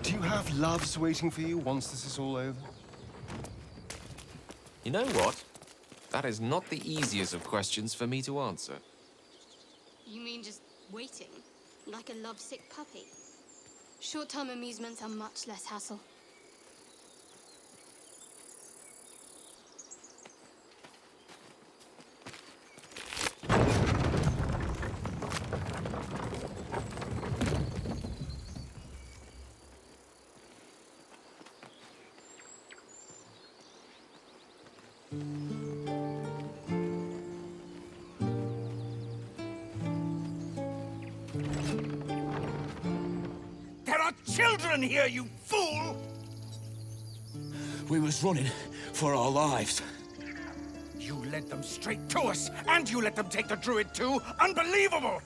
do you have loves waiting for you once this is all over? You know what? That is not the easiest of questions for me to answer. You mean just waiting? Like a lovesick puppy? Short-term amusements are much less hassle. There are children here, you fool! We was running for our lives. You led them straight to us, and you let them take the druid too? Unbelievable!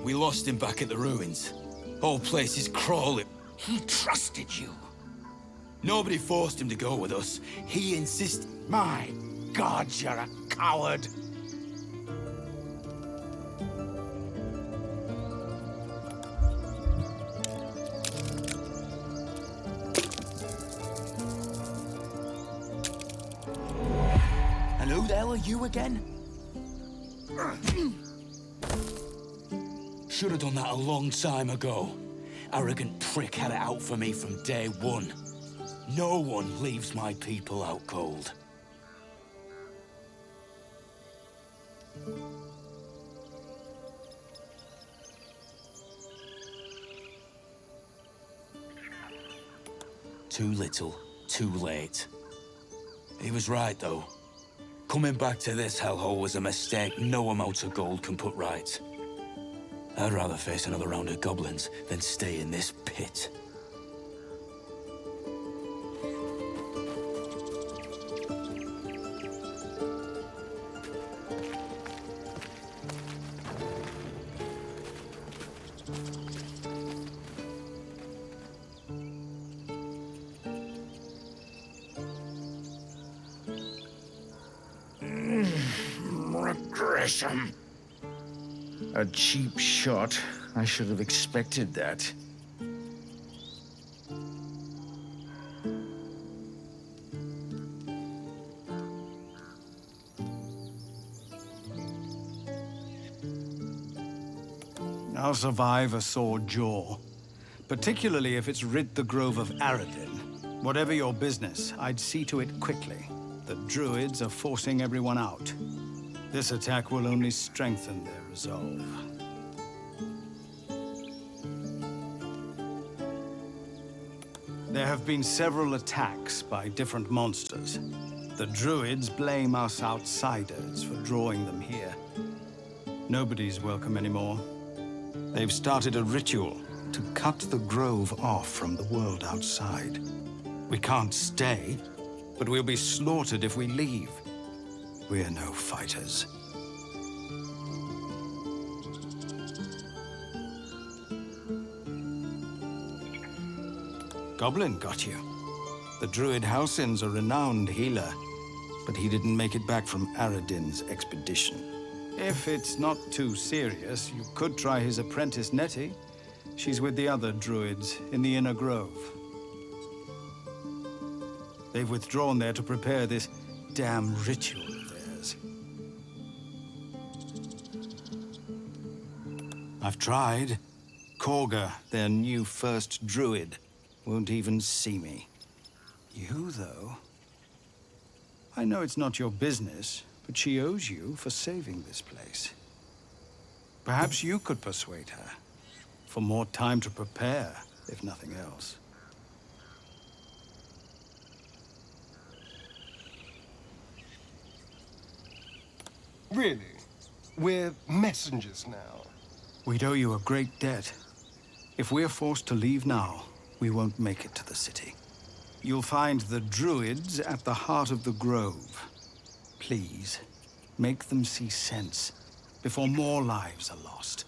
We lost him back at the ruins. Whole place is crawling. He trusted you. Nobody forced him to go with us. He insisted. My God, you're a coward! And who the hell are you again? Should have done that a long time ago. Arrogant prick had it out for me from day one. No one leaves my people out cold. Too little, too late. He was right, though. Coming back to this hellhole was a mistake no amount of gold can put right. I'd rather face another round of goblins than stay in this pit. Regression. A cheap shot. I should have expected that. I'll survive a sore jaw. Particularly if it's rid the grove of Aradin. Whatever your business, I'd see to it quickly. The druids are forcing everyone out. This attack will only strengthen their resolve. There have been several attacks by different monsters. The druids blame us outsiders for drawing them here. Nobody's welcome anymore. They've started a ritual to cut the grove off from the world outside. We can't stay, but we'll be slaughtered if we leave. We're no fighters. Goblin got you. The druid Halsin's a renowned healer, but he didn't make it back from Aradin's expedition. If it's not too serious, you could try his apprentice Nettie. She's with the other druids in the Inner Grove. They've withdrawn there to prepare this damn ritual of theirs. I've tried. Korga, their new first druid, won't even see me. You, though? I know it's not your business, but she owes you for saving this place. Perhaps you could persuade her, for more time to prepare, if nothing else. Really? We're messengers now. We'd owe you a great debt. If we're forced to leave now, we won't make it to the city. You'll find the druids at the heart of the grove. Please, make them see sense before more lives are lost.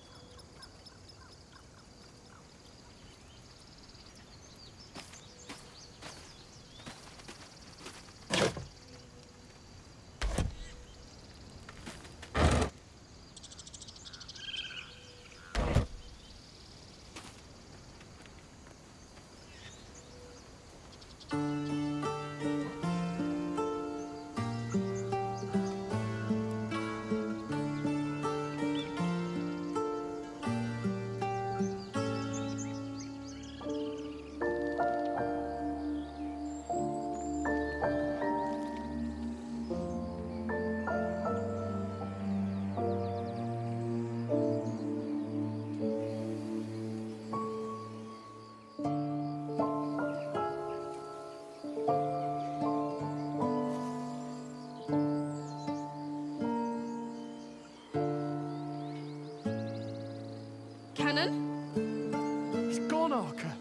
He's gone, Archer.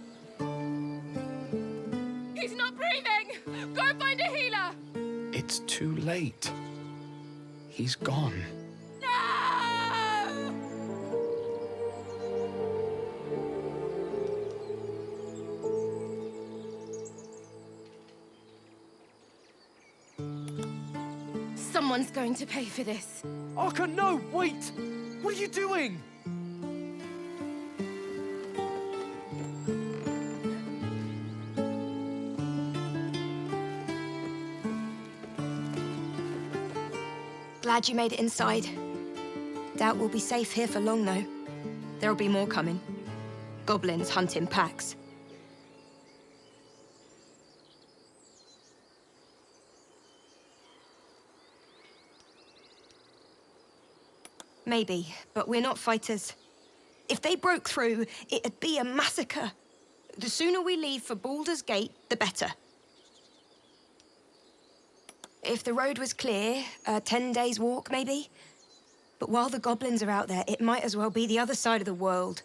He's not breathing! Go find a healer! It's too late. He's gone. No! Someone's going to pay for this. Archer, no! Wait! What are you doing? Glad you made it inside. Doubt we'll be safe here for long, though. There'll be more coming. Goblins hunt in packs. Maybe, but we're not fighters. If they broke through, it'd be a massacre. The sooner we leave for Baldur's Gate, the better. If the road was clear, 10 days' walk, maybe. But while the goblins are out there, it might as well be the other side of the world.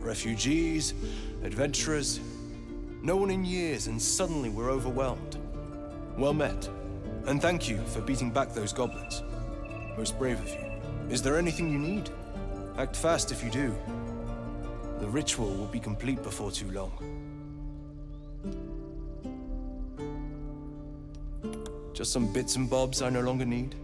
Refugees, adventurers, no one in years, and suddenly we're overwhelmed. Well met, and thank you for beating back those goblins. Most brave of you. Is there anything you need? Act fast if you do. The ritual will be complete before too long. Just some bits and bobs I no longer need?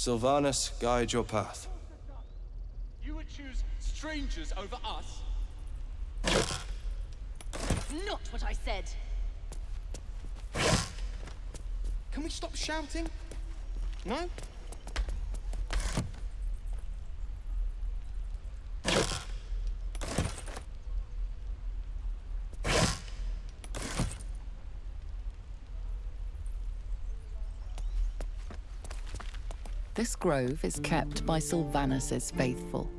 Sylvanus, guide your path. You would choose strangers over us? Not what I said. Can we stop shouting? No? This grove is kept by Sylvanus's faithful.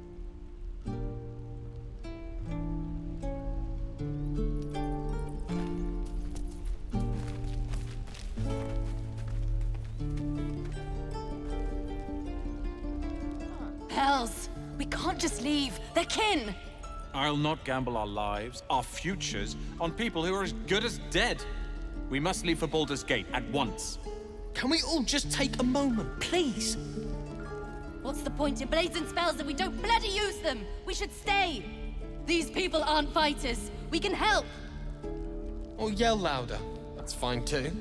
Hells! We can't just leave. They're kin! I'll not gamble our lives, our futures, on people who are as good as dead. We must leave for Baldur's Gate at once. Can we all just take a moment, please? What's the point in blazing spells if we don't bloody use them? We should stay! These people aren't fighters. We can help! Or yell louder. That's fine too.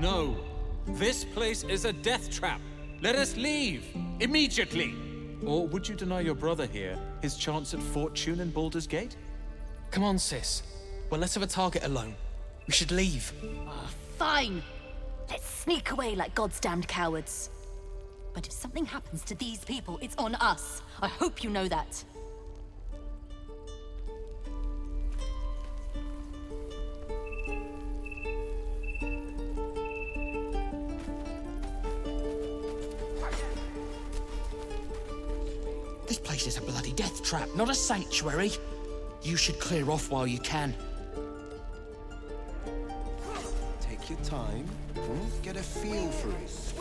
No! This place is a death trap! Let us leave! Immediately! Or would you deny your brother here his chance at fortune in Baldur's Gate? Come on, sis. We're less of a target alone. We should leave. Fine! Let's sneak away like God's damned cowards. But if something happens to these people, it's on us. I hope you know that. This place is a bloody death trap, not a sanctuary. You should clear off while you can. Take your time. Get a feel for it.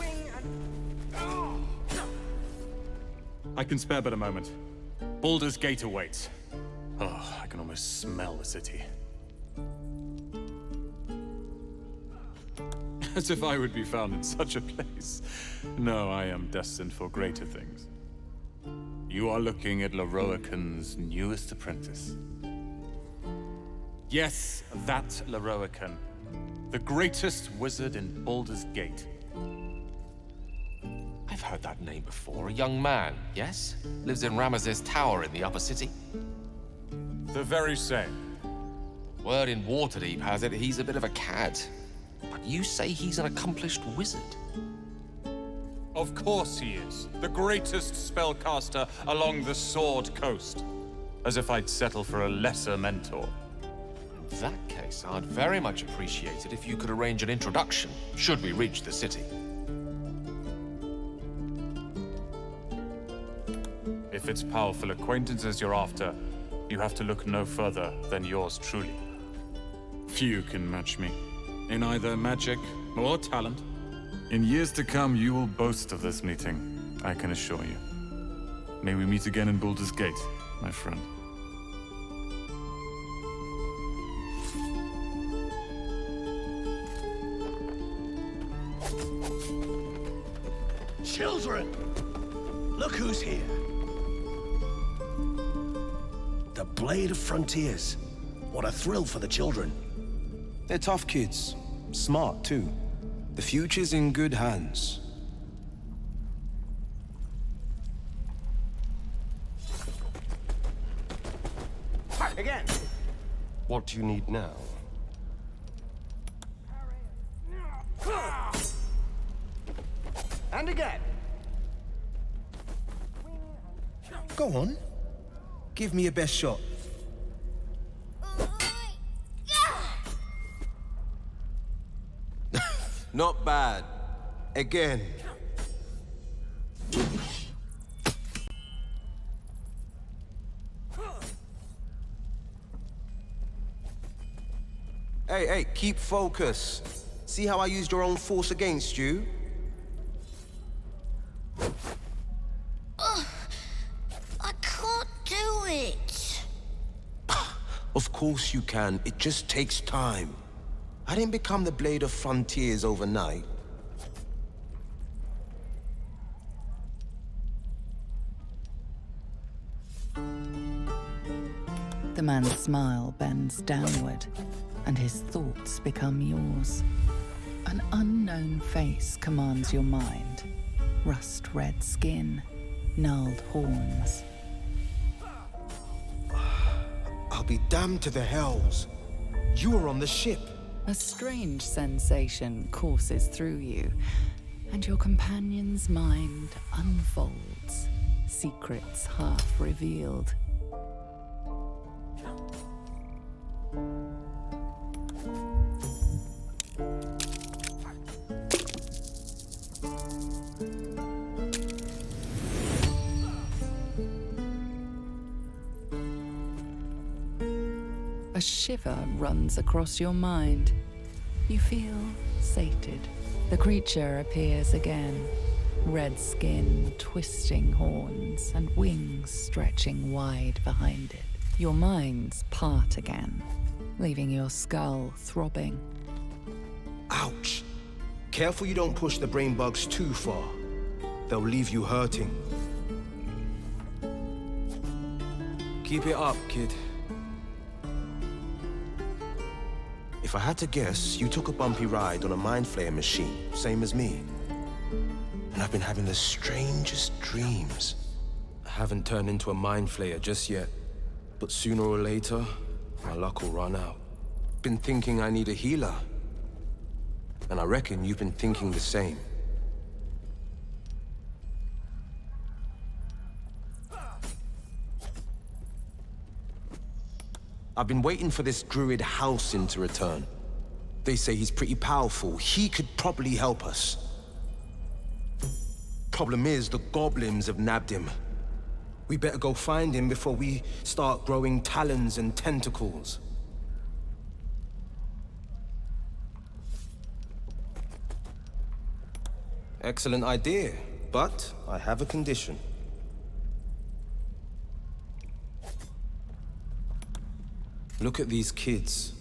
I can spare but a moment. Baldur's Gate awaits. Oh, I can almost smell the city. As if I would be found in such a place. No, I am destined for greater things. You are looking at Leroican's newest apprentice. Yes, that Leroican. The greatest wizard in Baldur's Gate. I've heard that name before. A young man, yes? Lives in Ramesses Tower in the upper city. The very same. Word in Waterdeep has it he's a bit of a cad. But you say he's an accomplished wizard. Of course he is. The greatest spellcaster along the Sword Coast. As if I'd settle for a lesser mentor. In that case, I'd very much appreciate it if you could arrange an introduction, should we reach the city. If it's powerful acquaintances you're after, you have to look no further than yours truly. Few can match me, in either magic or talent. In years to come, you will boast of this meeting, I can assure you. May we meet again in Baldur's Gate, my friend. Children! Look who's here. The Blade of Frontiers. What a thrill for the children. They're tough kids. Smart, too. The future's in good hands. Again! What do you need now? And again! Go on. Give me your best shot. Not bad. Again. Hey, keep focus. See how I used your own force against you? course you can. It just takes time. I didn't become the Blade of Frontiers overnight. The man's smile bends downward, and his thoughts become yours. An unknown face commands your mind. Rust-red skin, gnarled horns. I'll be damned to the hells. You were on the ship. A strange sensation courses through you, and your companion's mind unfolds, secrets half revealed. A shiver runs across your mind. You feel sated. The creature appears again. Red skin, twisting horns, and wings stretching wide behind it. Your minds part again, leaving your skull throbbing. Ouch! Careful you don't push the brain bugs too far. They'll leave you hurting. Keep it up, kid. If I had to guess, you took a bumpy ride on a mind flayer machine, same as me. And I've been having the strangest dreams. I haven't turned into a mind flayer just yet. But sooner or later, my luck will run out. Been thinking I need a healer. And I reckon you've been thinking the same. I've been waiting for this druid Halsin to return. They say he's pretty powerful. He could probably help us. Problem is, the goblins have nabbed him. We better go find him before we start growing talons and tentacles. Excellent idea, but I have a condition. Look at these kids.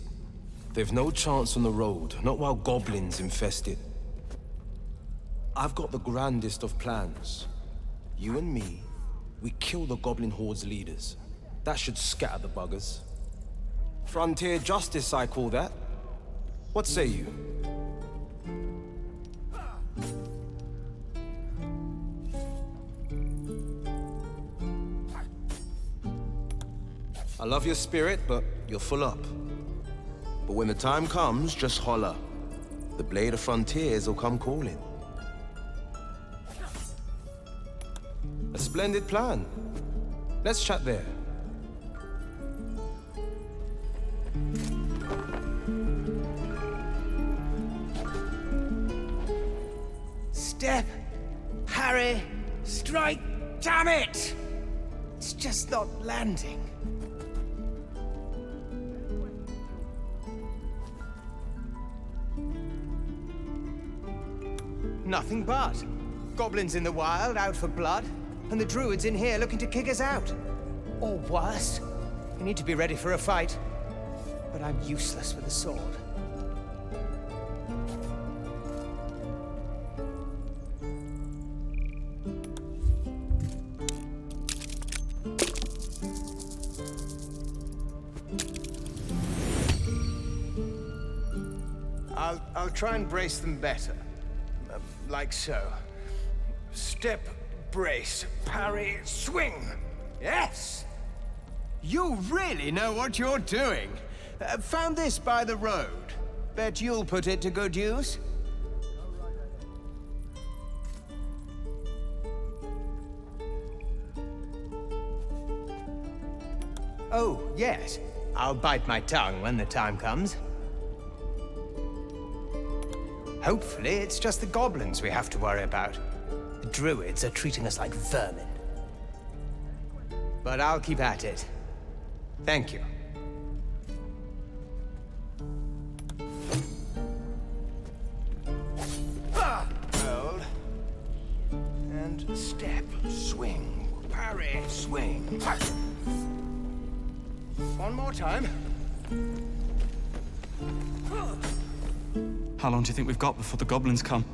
They've no chance on the road, not while goblins infest it. I've got the grandest of plans. You and me, we kill the goblin horde's leaders. That should scatter the buggers. Frontier justice, I call that. What say you? I love your spirit, but you're full up. But when the time comes, just holler. The Blade of Frontiers will come calling. A splendid plan. Let's chat there. Step, parry, strike, damn it! It's just not landing. Nothing but. Goblins in the wild, out for blood, and the druids in here looking to kick us out. Or worse. We need to be ready for a fight. But I'm useless with a sword. I'll try and brace them better. Like so. Step, brace, parry, swing. Yes! You really know what you're doing. Found this by the road. Bet you'll put it to good use. Oh, yes. I'll bite my tongue when the time comes. Hopefully, it's just the goblins we have to worry about. The druids are treating us like vermin. But I'll keep at it. Thank you. Hold. And step, swing, parry, swing. One more time. How long do you think we've got before the goblins come?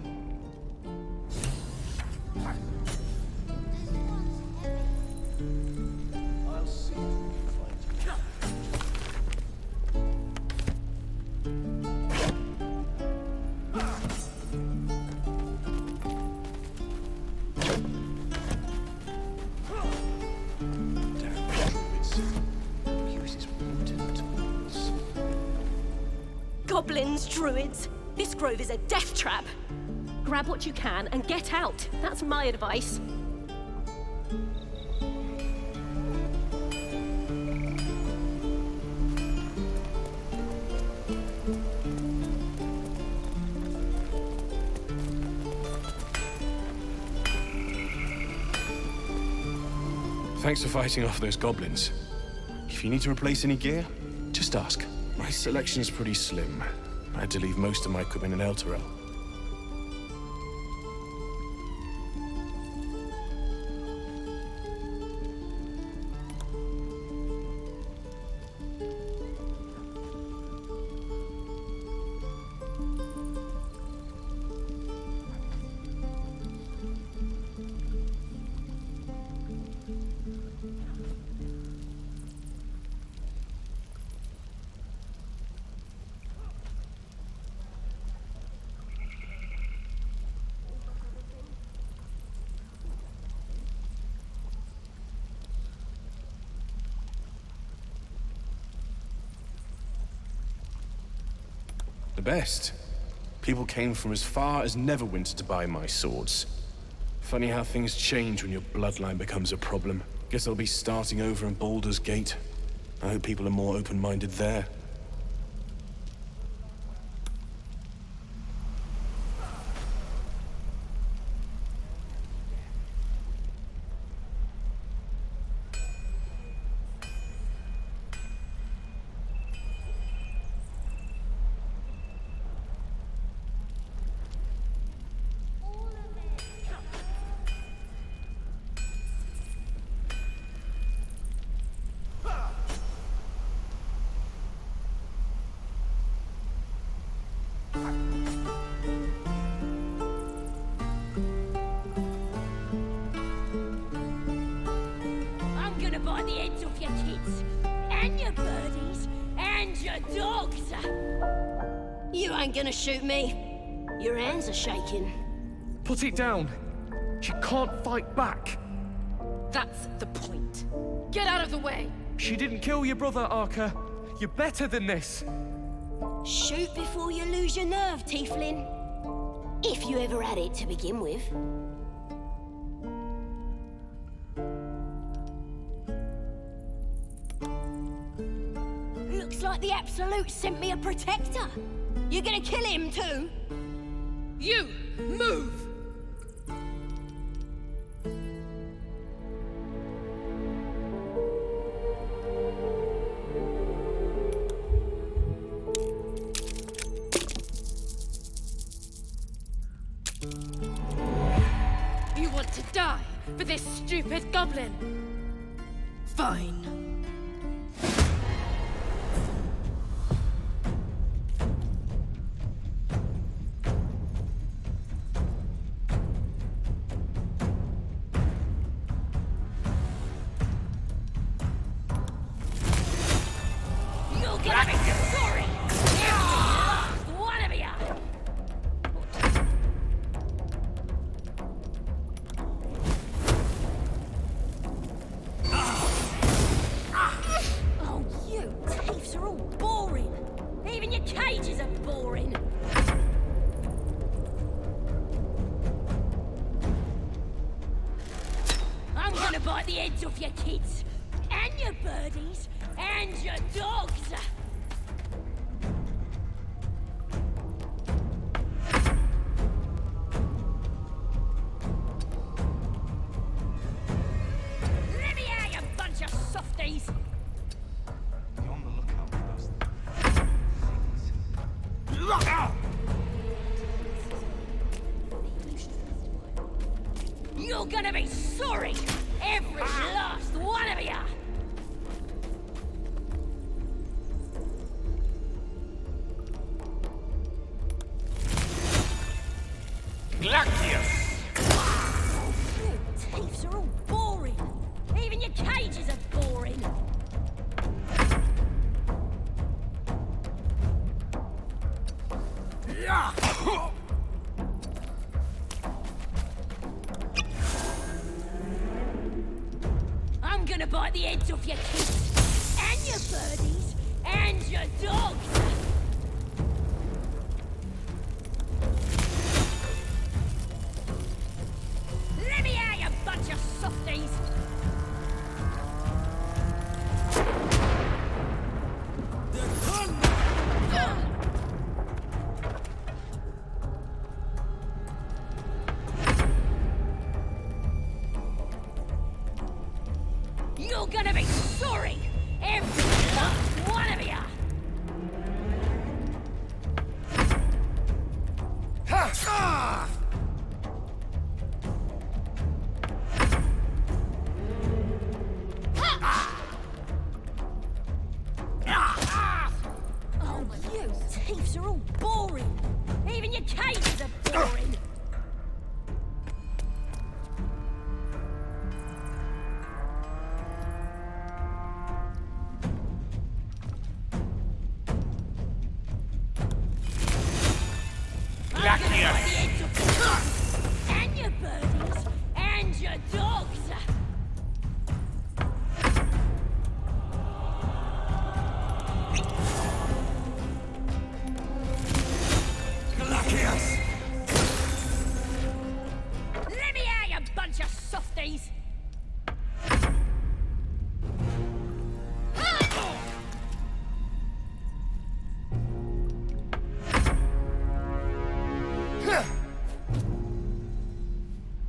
Goblins, druids. This grove is a death trap. Grab what you can and get out. That's my advice. Thanks for fighting off those goblins. If you need to replace any gear, just ask. My selection is pretty slim. I had to leave most of my equipment in Elturel. The best. People came from as far as Neverwinter to buy my swords. Funny how things change when your bloodline becomes a problem. Guess I'll be starting over in Baldur's Gate. I hope people are more open-minded there. I'm gonna buy the heads off your kids, and your birdies, and your dogs. You ain't gonna shoot me. Your hands are shaking. Put it down. She can't fight back. That's the point. Get out of the way! She didn't kill your brother, Arca. You're better than this. Shoot before you lose your nerve, Tiefling. If you ever had it to begin with. Looks like the Absolute sent me a protector. You gonna kill him too? You! Move! You want to die for this stupid goblin? Fine. You'll get it! Sorry! Last one of you! Oh, you thieves are all boring. Even your cages are boring. I'm gonna bite the heads off your kids, and your birdies, and your dogs. Let me out, you bunch of softies! Look out! You're gonna be sorry! Every last one of you! I'm gonna bite the heads off your kids, and your birdies, and your dogs! Let me out, you bunch of softies! You're gonna be sorry! Every last one of you! Ha! Oh, you thieves are all boring! Even your cages are boring! And your birdies, and your dogs! Let me out, you bunch of softies!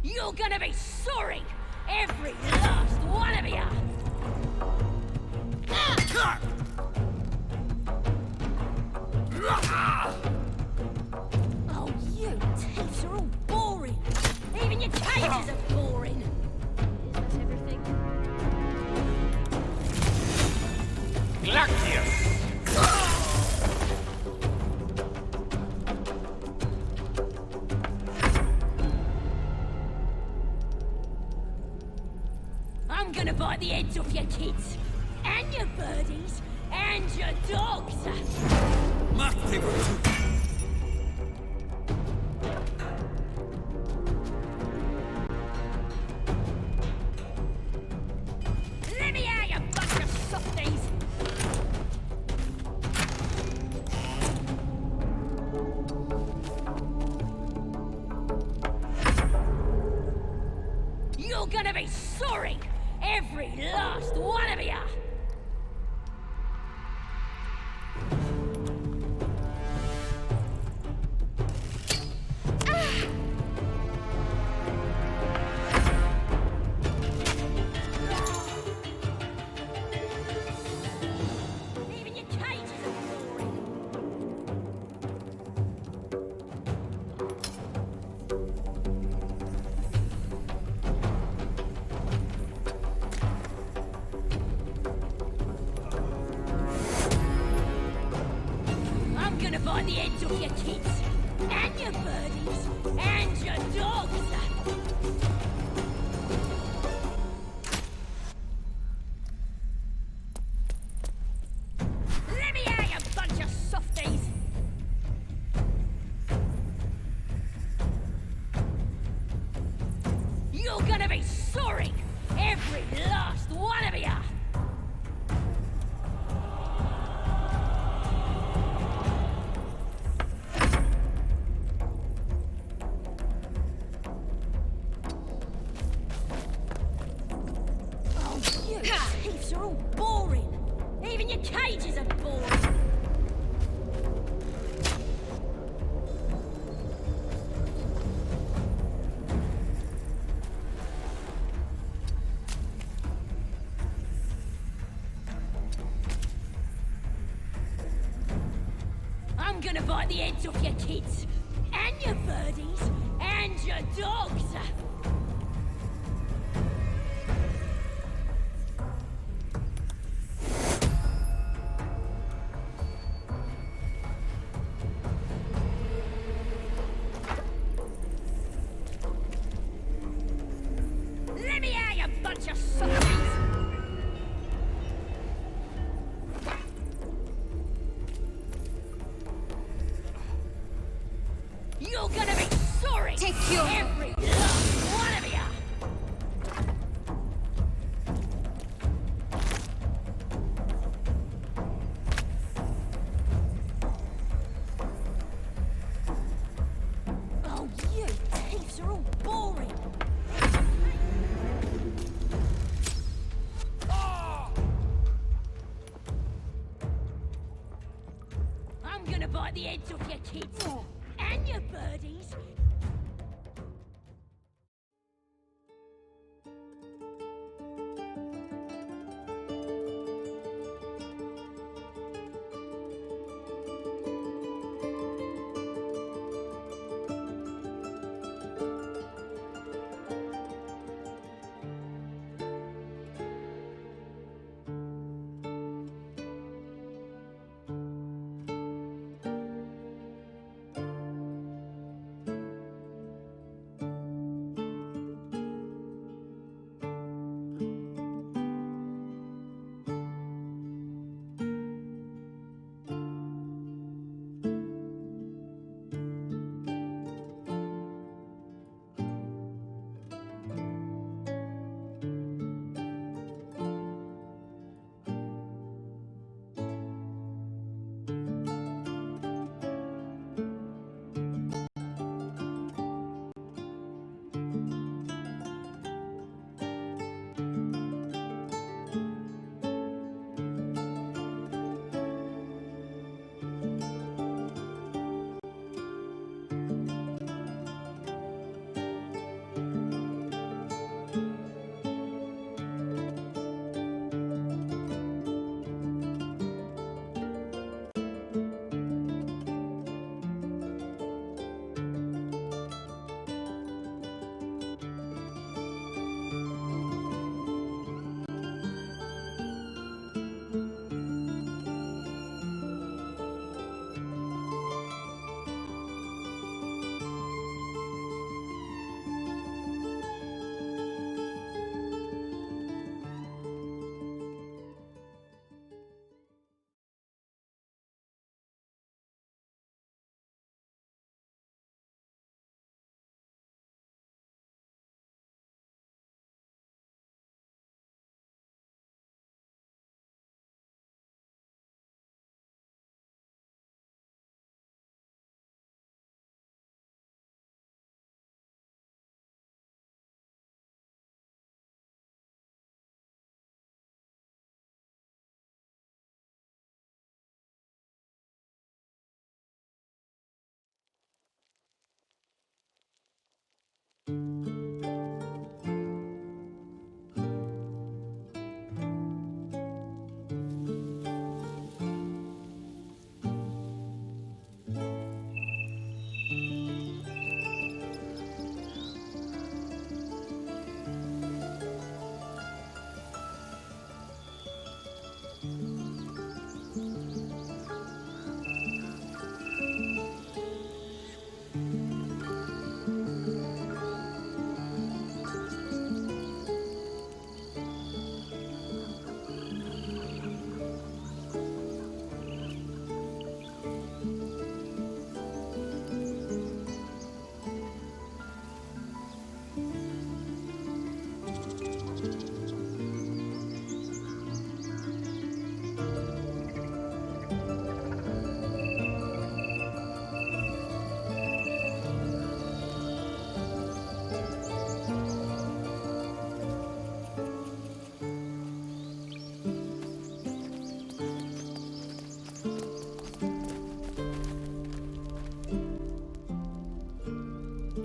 You're gonna be sorry! Every last one of you! Oh, you thieves are all boring! Even your cages are boring! Is that everything? I'm gonna bite the heads off your kids, and your birdies, and your dogs! Let me out, you bunch of softies! You're gonna be sorry! Every last one of you! Even your cages are boring! I'm gonna bite the heads off your kids, and your birdies, and your dogs! Let me out, you bunch of softies! You're gonna be sorry! Every last one of you! Oh, you thieves are all boring! Even your cages are boring! I'm gonna bite the heads off your kids, and your birdies, and your dogs! Let me out, you bunch of softies! Every last one of you! Oh, you thieves are all boring! I'm gonna bite the heads off your kids! And your birdies!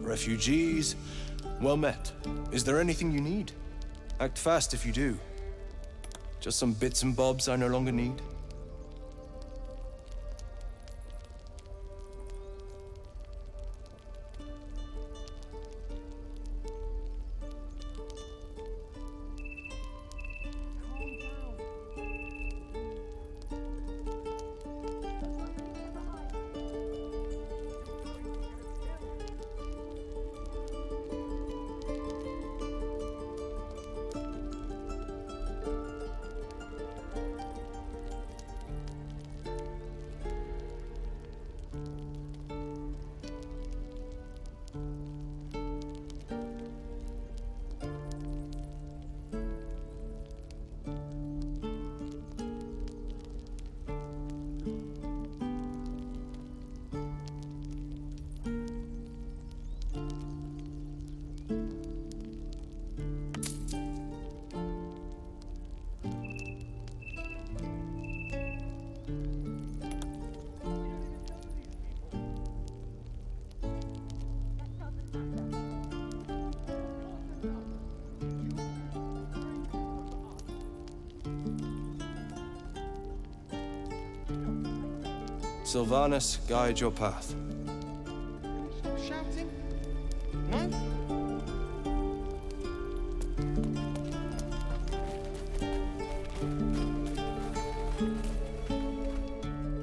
Refugees, well met. Is there anything you need? Act fast if you do. Just some bits and bobs I no longer need. Sylvanus, guide your path. Stop shouting. No?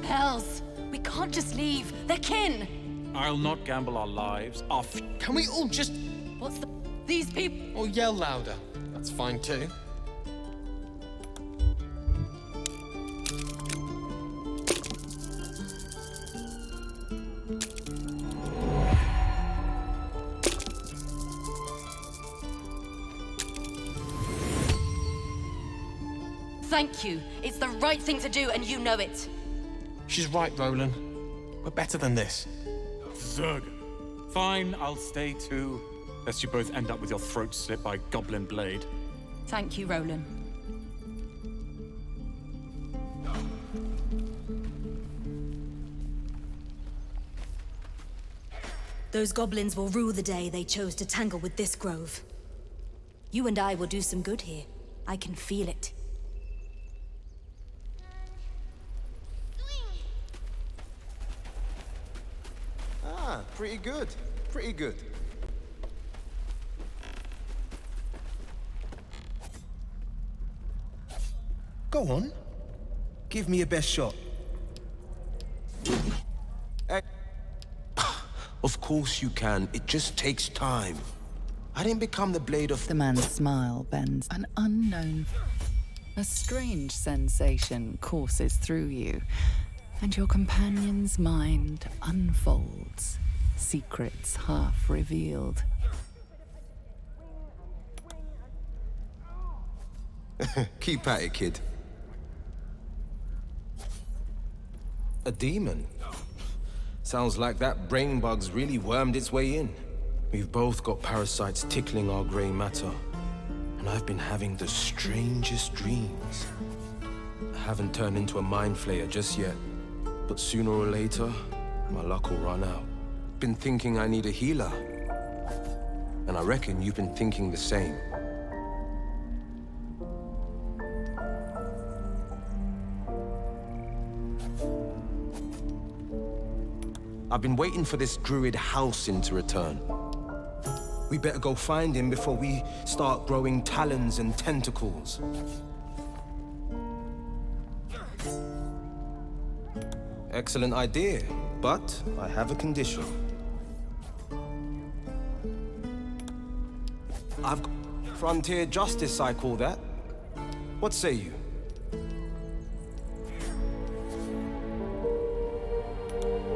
Hells! We can't just leave. They're kin! I'll not gamble our lives off. Can we all just... What's the... These people... Or yell louder? That's fine too. Thank you. It's the right thing to do, and you know it. She's right, Roland. We're better than this. Zerg. Fine, I'll stay too. Lest you both end up with your throats slit by goblin blade. Thank you, Roland. Those goblins will rue the day they chose to tangle with this grove. You and I will do some good here. I can feel it. Ah, pretty good. Pretty good. Go on. Give me your best shot. Of course you can. It just takes time. I didn't become the blade of... The man's smile bends. An unknown... A strange sensation courses through you, and your companion's mind unfolds, secrets half revealed. Keep at it, kid. A demon? Sounds like that brain bug's really wormed its way in. We've both got parasites tickling our grey matter. And I've been having the strangest dreams. I haven't turned into a mind flayer just yet. But sooner or later, my luck will run out. Been thinking I need a healer. And I reckon you've been thinking the same. I've been waiting for this druid Halcyon to return. We better go find him before we start growing talons and tentacles. Excellent idea, but I have a condition. I've got frontier justice, I call that. What say you?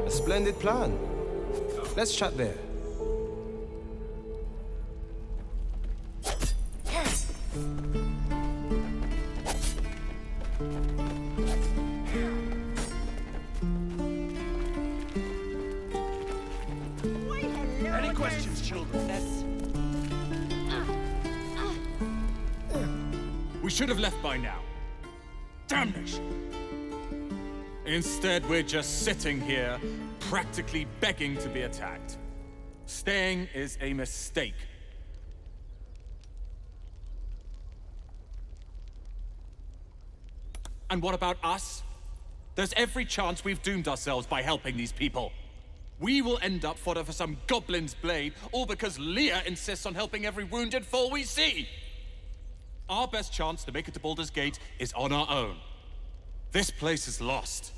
A splendid plan. Let's chat there. Any questions, children? We should have left by now. Damnation! Instead, we're just sitting here, practically begging to be attacked. Staying is a mistake. And what about us? There's every chance we've doomed ourselves by helping these people. We will end up fodder for some goblin's blade, all because Leah insists on helping every wounded foe we see. Our best chance to make it to Baldur's Gate is on our own. This place is lost.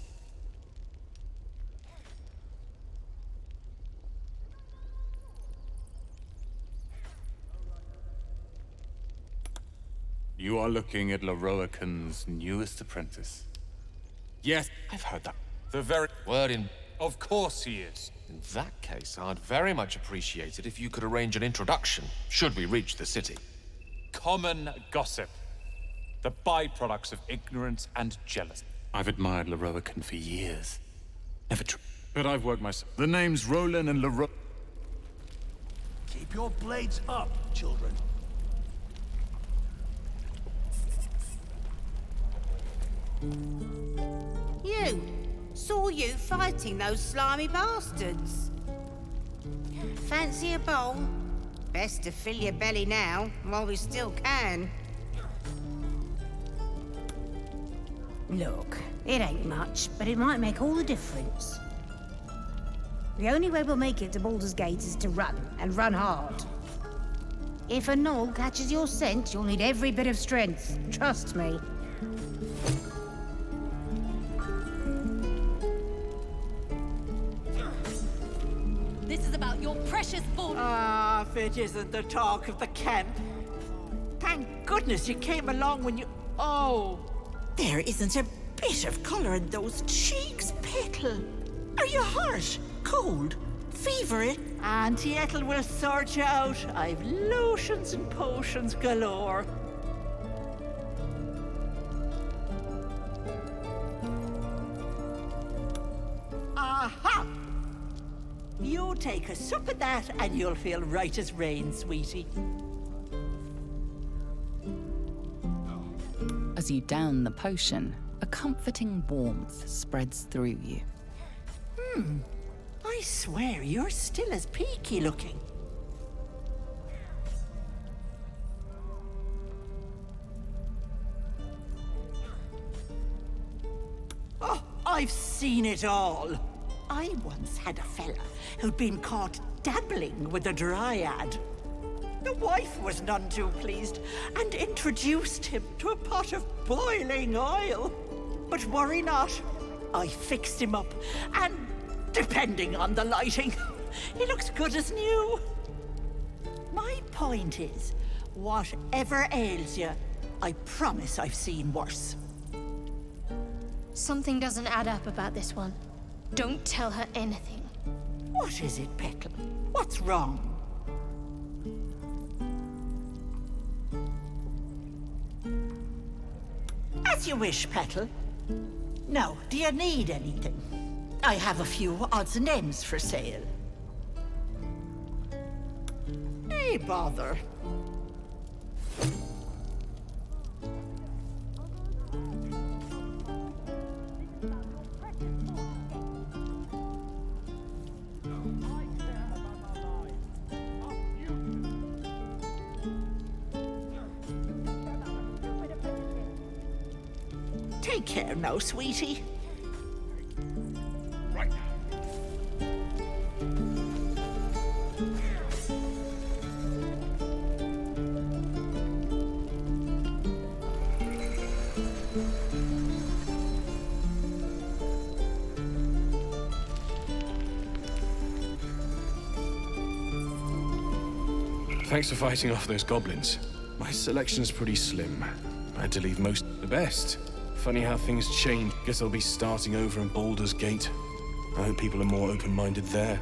You are looking at Lorroakan's newest apprentice. Yes, I've heard that. The very word in... Of course he is. In that case, I'd very much appreciate it if you could arrange an introduction, should we reach the city. Common gossip. The byproducts of ignorance and jealousy. I've admired Lorroakan for years. Never true. But I've worked myself. The names Roland and Lorroakan. Keep your blades up, children. You! Saw you fighting those slimy bastards. Fancy a bowl? Best to fill your belly now, while we still can. Look, It ain't much, but it might make all the difference. The only way we'll make it to Baldur's Gate is to run, and run hard. If a gnoll catches your scent, you'll need every bit of strength. Trust me. This is about your precious Baldur. Ah, if it isn't the talk of the camp. Thank goodness you came along when you... Oh! There isn't a bit of colour in those cheeks, Petal. Are you hurt? Cold? Fevery? Auntie Ethel will sort you out. I've lotions and potions galore. Aha! You take a sup of that and you'll feel right as rain, sweetie. As you down the potion, a comforting warmth spreads through you. I swear you're still as peaky looking. Oh, I've seen it all. I once had a fella who'd been caught dabbling with a dryad. The wife was none too pleased and introduced him to a pot of boiling oil. But worry not, I fixed him up, and depending on the lighting, he looks good as new. My point is, whatever ails you, I promise I've seen worse. Something doesn't add up about this one. Don't tell her anything. What is it, Petal? What's wrong? As you wish, Petal. Now, do you need anything? I have a few odds and ends for sale. Hey, bother. Take care now, sweetie. Right. Thanks for fighting off those goblins. My selection's pretty slim. I had to leave most the best. Funny how things change. Guess I'll be starting over in Baldur's Gate. I hope people are more open-minded there.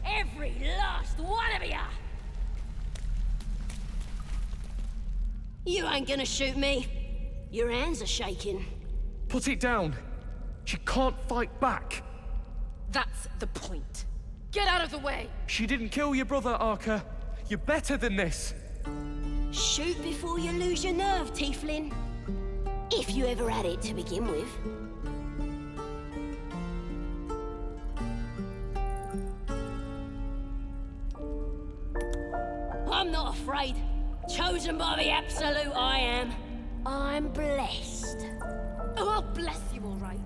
Every last one of ya! You ain't gonna shoot me. Your hands are shaking. Put it down. She can't fight back. That's the point. Get out of the way! She didn't kill your brother, Arca. You're better than this. Shoot before you lose your nerve, Tiefling. If you ever had it to begin with. I'm not afraid. Chosen by the Absolute, I am. I'm blessed. Oh, I'll bless you, all right.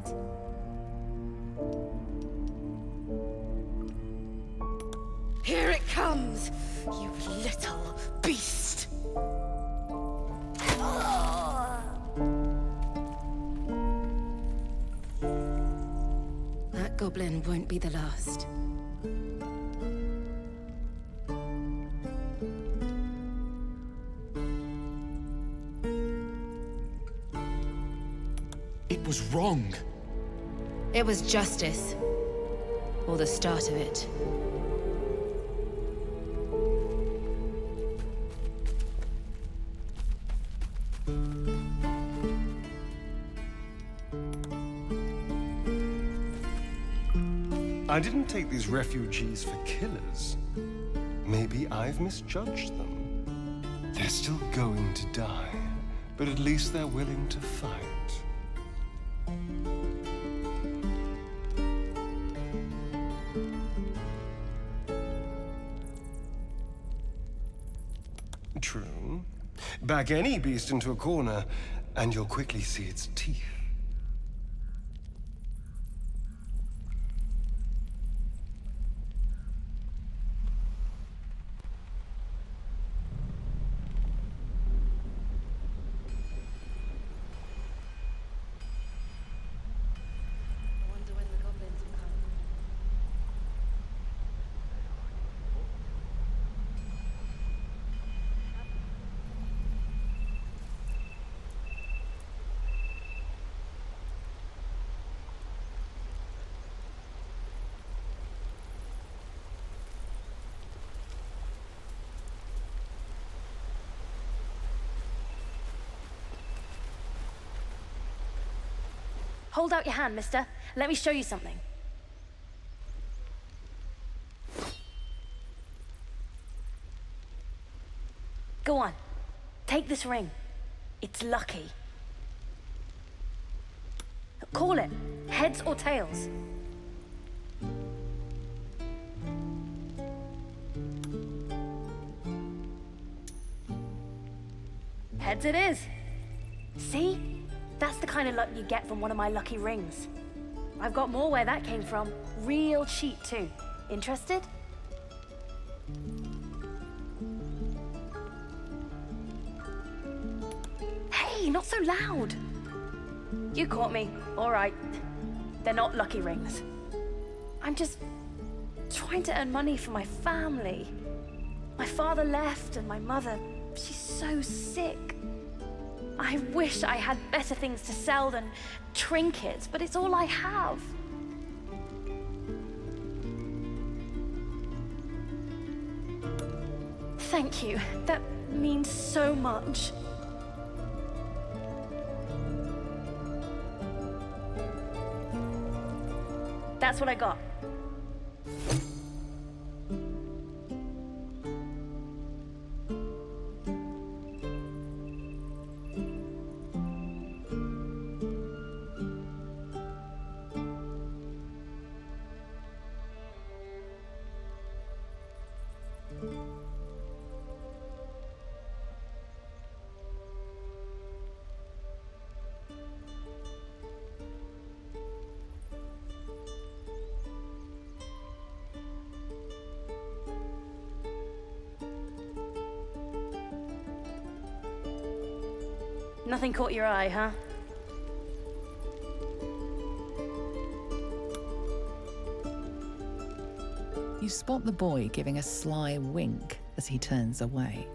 Here it comes, you little beast. goblin won't be the last. It was wrong. It was justice. Or the start of it. I didn't take these refugees for killers. Maybe I've misjudged them. They're still going to die, but at least they're willing to fight. True. Back any beast into a corner, and you'll quickly see its teeth. Hold out your hand, mister. Let me show you something. Go on. Take this ring. It's lucky. Call it. Heads or tails. Heads it is. See? That's the kind of luck you get from one of my lucky rings. I've got more where that came from. Real cheap, too. Interested? Hey, not so loud. You caught me. All right. They're not lucky rings. I'm just trying to earn money for my family. My father left, and my mother, she's so sick. I wish I had better things to sell than trinkets, but it's all I have. Thank you. That means so much. That's what I got. Nothing caught your eye, huh? You spot the boy giving a sly wink as he turns away.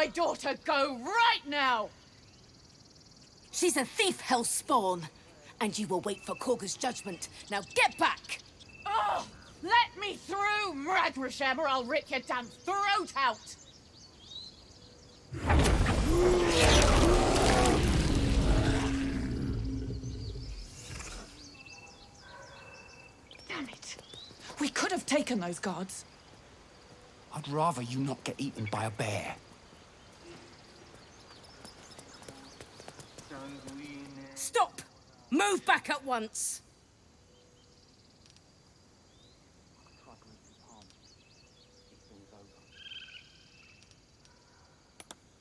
my daughter go right now! She's a thief, hellspawn. And you will wait for Korga's judgment. Now get back! Oh, let me through, Mradrashem, or I'll rip your damn throat out! Damn it. We could have taken those guards. I'd rather you not get eaten by a bear. Stop! Move back at once!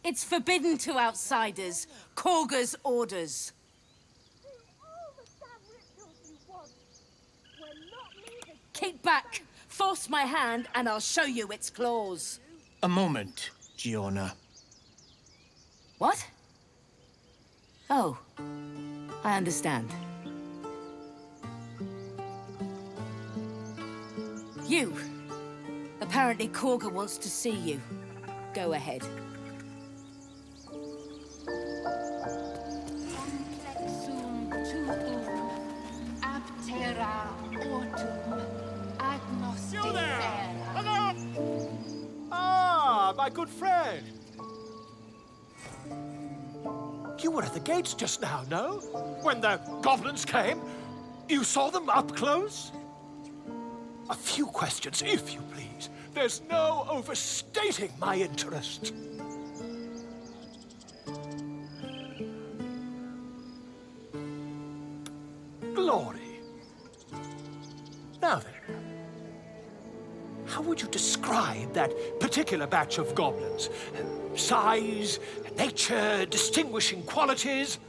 It's forbidden to outsiders. Korga's orders. Keep back! Force my hand and I'll show you its claws. A moment, Giona. What? Oh, I understand. You. Apparently Korga wants to see you. Go ahead. You there! Hello! Ah, my good friend. You were at the gates just now, no? When the goblins came? You saw them up close? A few questions, if you please. There's no overstating my interest. Glory. Now then, how would you describe that particular batch of goblins? Size, nature, distinguishing qualities?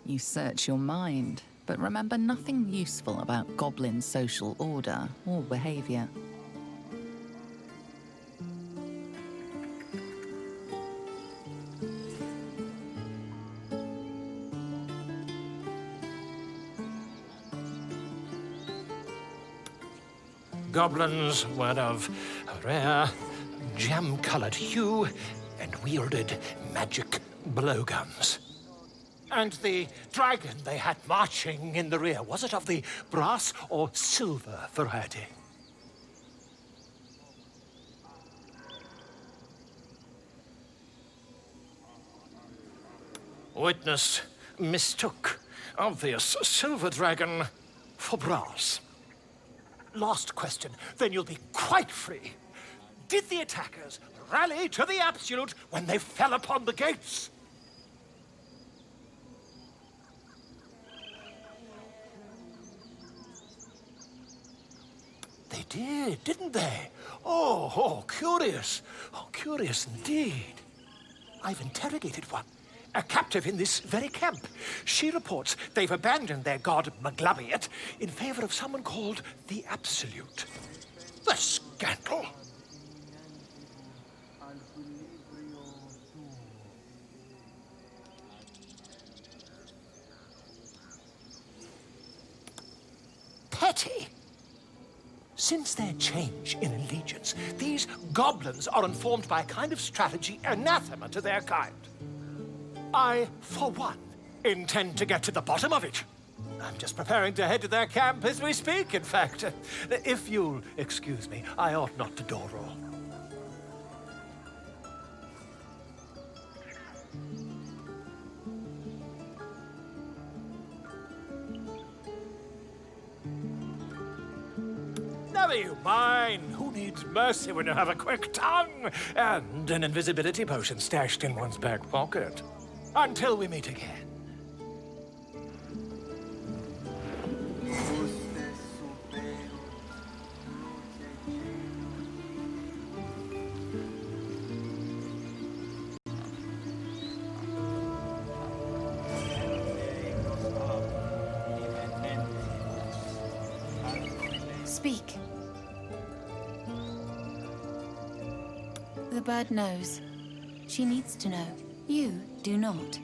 You search your mind, but remember nothing useful about goblin social order or behavior. Goblins were of a rare, jam-colored hue and wielded magic blowguns. And the dragon they had marching in the rear, was it of the brass or silver variety? Witness mistook obvious silver dragon for brass. Last question, then you'll be quite free. Did the attackers rally to the absolute when they fell upon the gates? They did, didn't they? Oh, curious. Oh, curious indeed. I've interrogated one, a captive in this very camp. She reports they've abandoned their god Maglabiat in favor of someone called the Absolute. The scandal! Petty! Since their change in allegiance, these goblins are informed by a kind of strategy anathema to their kind. I, for one, intend to get to the bottom of it. I'm just preparing to head to their camp as we speak, in fact. If you'll excuse me, I ought not to door roll. Never you mind. Who needs mercy when you have a quick tongue and an invisibility potion stashed in one's back pocket? Until we meet again. Speak. The bird knows. She needs to know. You do not.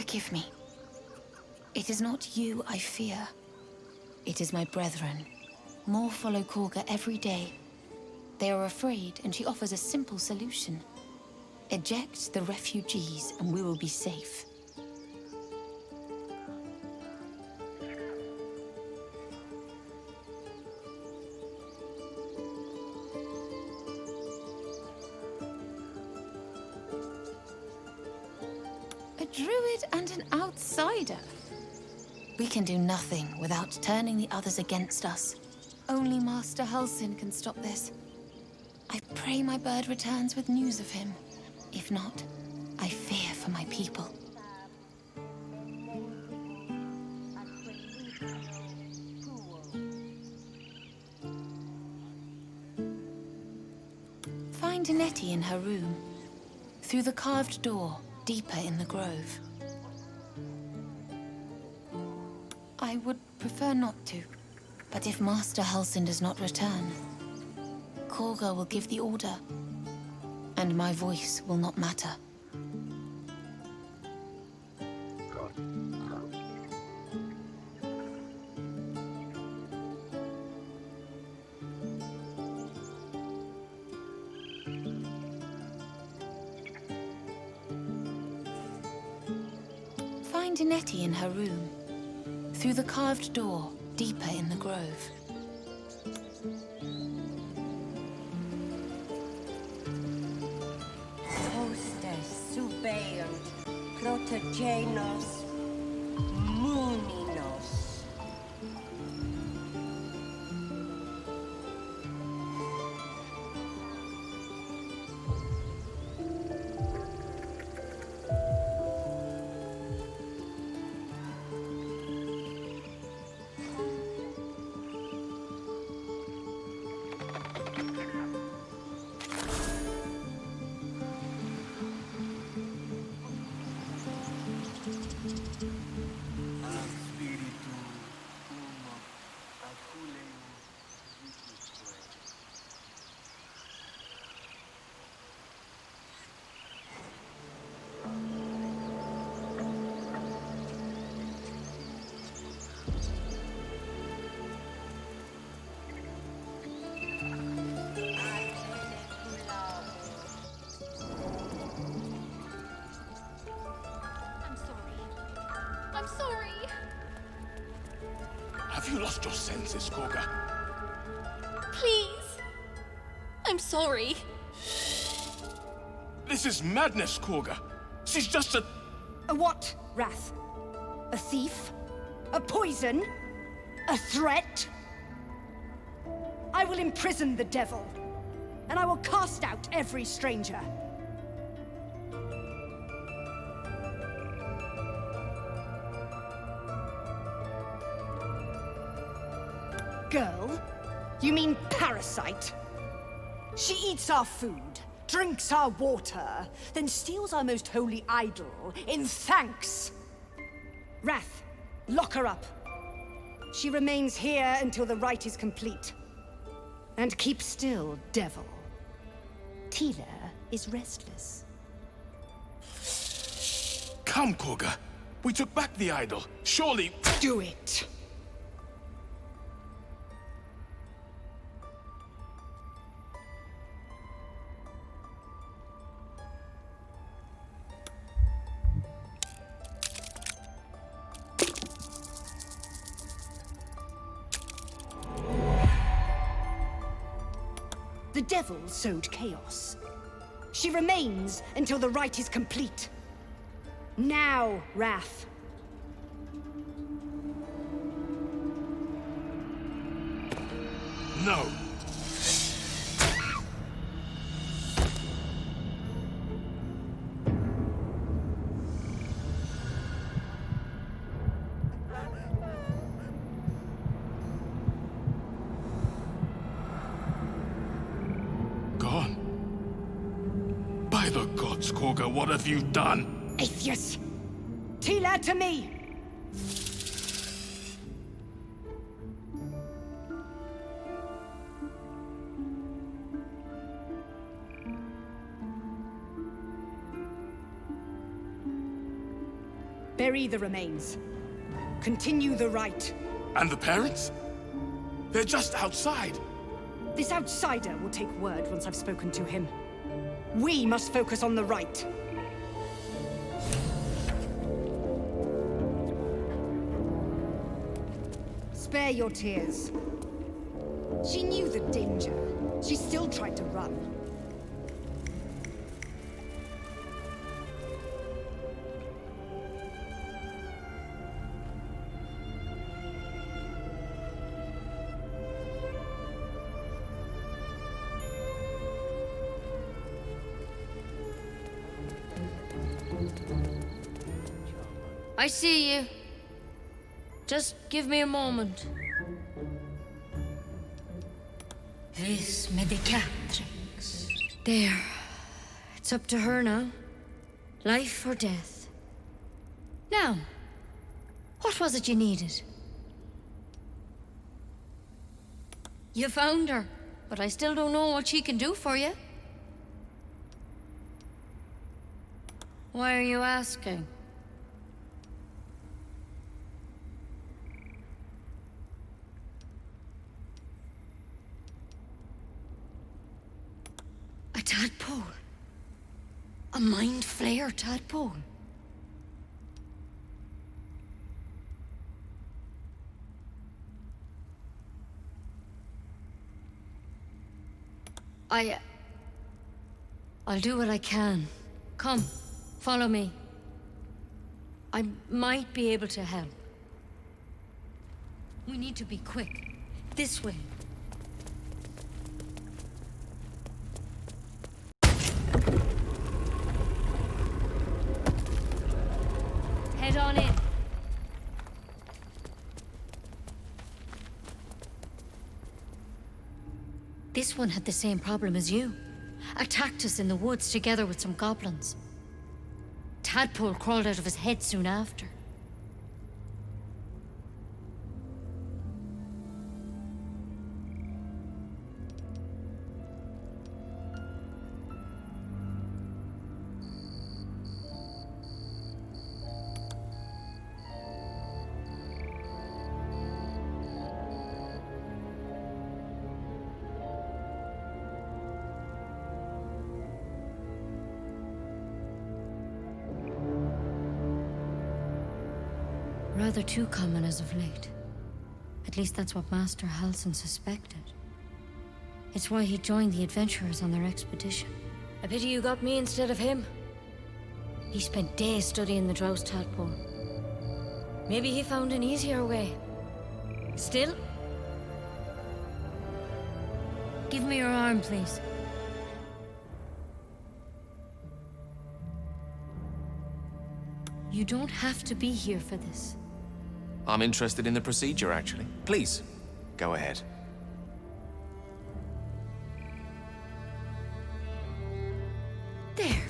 Forgive me. It is not you I fear. It is my brethren. More follow Korga every day. They are afraid, and she offers a simple solution. Eject the refugees, and we will be safe. A druid and an outsider. We can do nothing without turning the others against us. Only Master Halsin can stop this. I pray my bird returns with news of him. If not, I fear for my people. Find Nettie in her room. Through the carved door, deeper in the grove. I would prefer not to, but if Master Halsin does not return, Korga will give the order, and my voice will not matter. Find Nettie in her room. Through the carved door, deeper in the grove. Hostes subeant, protegenos, muninos. I'm sorry. Have you lost your senses, Korga? Please. I'm sorry. This is madness, Korga. She's just a... A what, Wrath? A thief? A poison? A threat? I will imprison the devil, and I will cast out every stranger. Girl? You mean parasite? She eats our food, drinks our water, then steals our most holy idol in thanks. Wrath, lock her up. She remains here until the rite is complete. And keep still, devil. Tila is restless. Come, Korga. We took back the idol. Surely... Do it! The devil sowed chaos. She remains until the rite is complete. Now, Wrath. No. Gone. By the gods, Korga, what have you done? Atheus! Tila to me! Bury the remains. Continue the rite. And the parents? They're just outside. This outsider will take word once I've spoken to him. We must focus on the rite. Spare your tears. She knew the danger. She still tried to run. I see you. Just give me a moment. Vis medicatrix. There. It's up to her now. Life or death. Now, what was it you needed? You found her, but I still don't know what she can do for you. Why are you asking? A tadpole. A mind flayer tadpole. I'll do what I can. Come, follow me. I might be able to help. We need to be quick. This way. Head on in. This one had the same problem as you. Attacked us in the woods together with some goblins. Tadpole crawled out of his head soon after. Rather too common as of late. At least that's what Master Halsin suspected. It's why he joined the adventurers on their expedition. A pity you got me instead of him. He spent days studying the Drows tadpole. Maybe he found an easier way. Still? Give me your arm, please. You don't have to be here for this. I'm interested in the procedure, actually. Please, go ahead. There.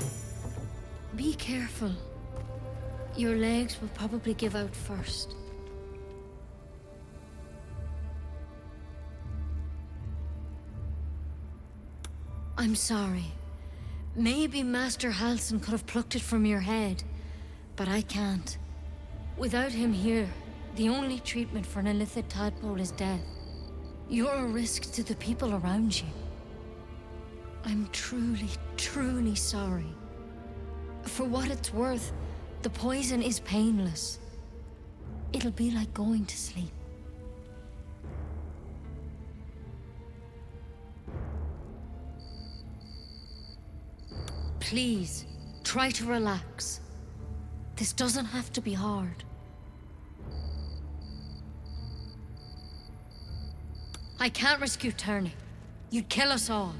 Be careful. Your legs will probably give out first. I'm sorry. Maybe Master Halsin could have plucked it from your head, but I can't. Without him here, the only treatment for an illithid tadpole is death. You're a risk to the people around you. I'm truly, truly sorry. For what it's worth, the poison is painless. It'll be like going to sleep. Please, try to relax. This doesn't have to be hard. I can't risk you turning. You'd kill us all.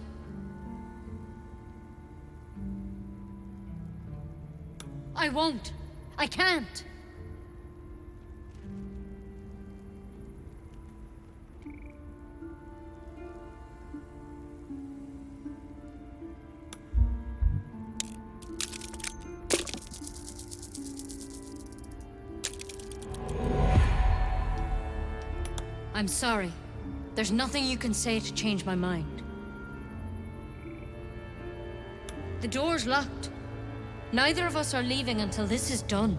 I won't. I can't. I'm sorry. There's nothing you can say to change my mind. The door's locked. Neither of us are leaving until this is done.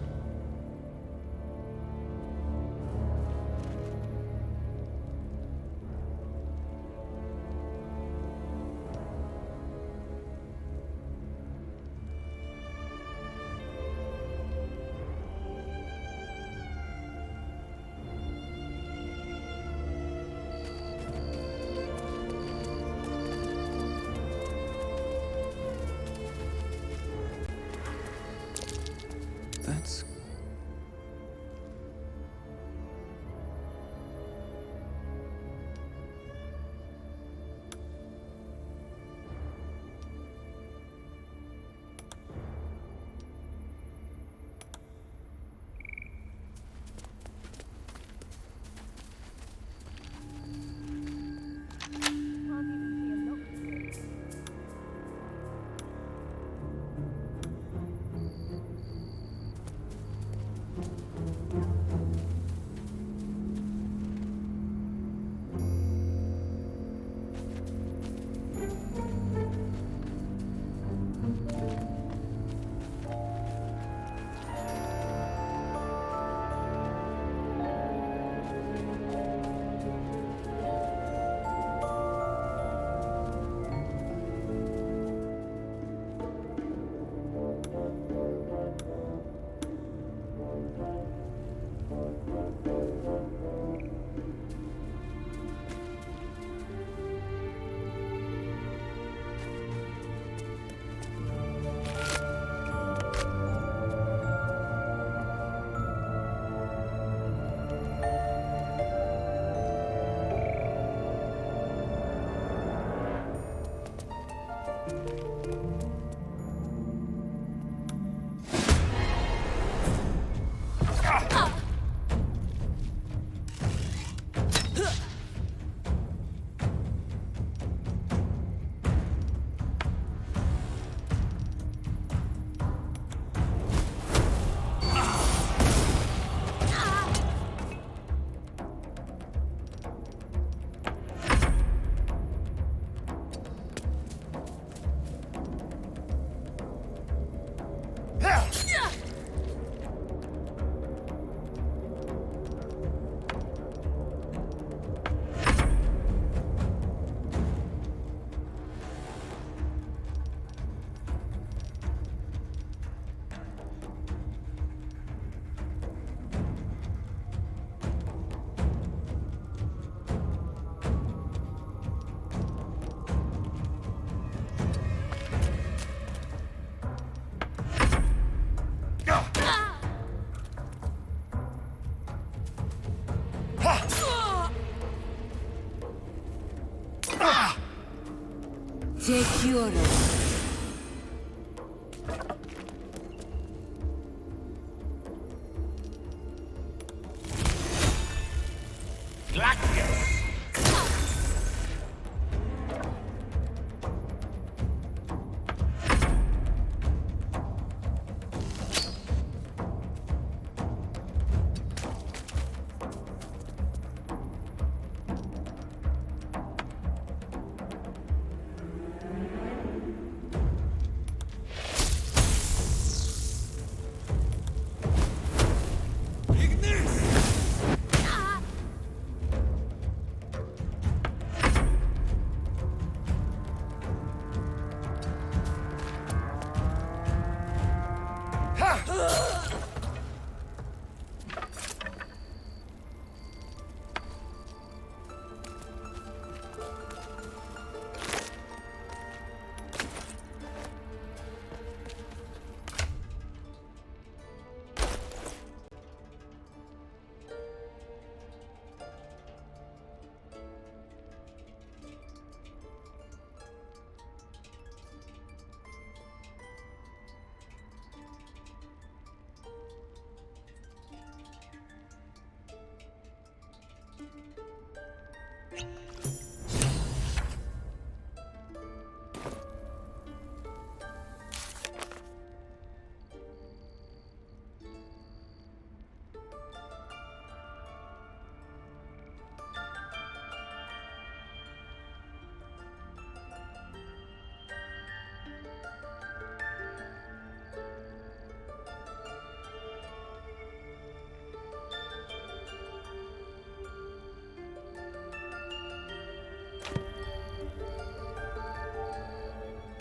Secure.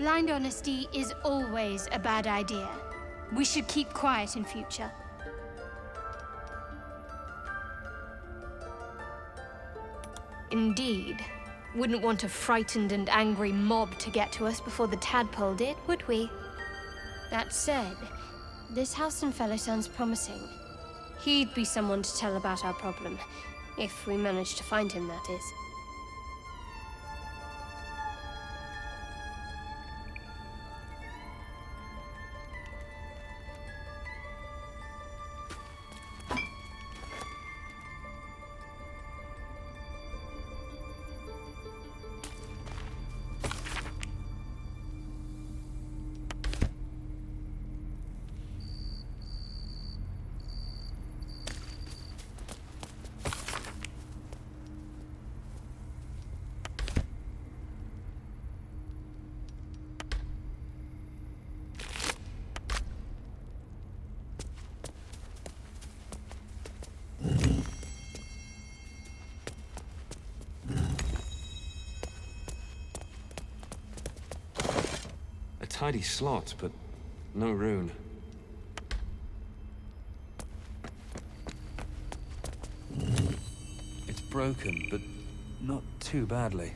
Blind honesty is always a bad idea. We should keep quiet in future. Indeed. Wouldn't want a frightened and angry mob to get to us before the tadpole did, would we? That said, this Halcyon fellow sounds promising. He'd be someone to tell about our problem. If we manage to find him, that is. Tidy slot, but no rune. It's broken, but not too badly.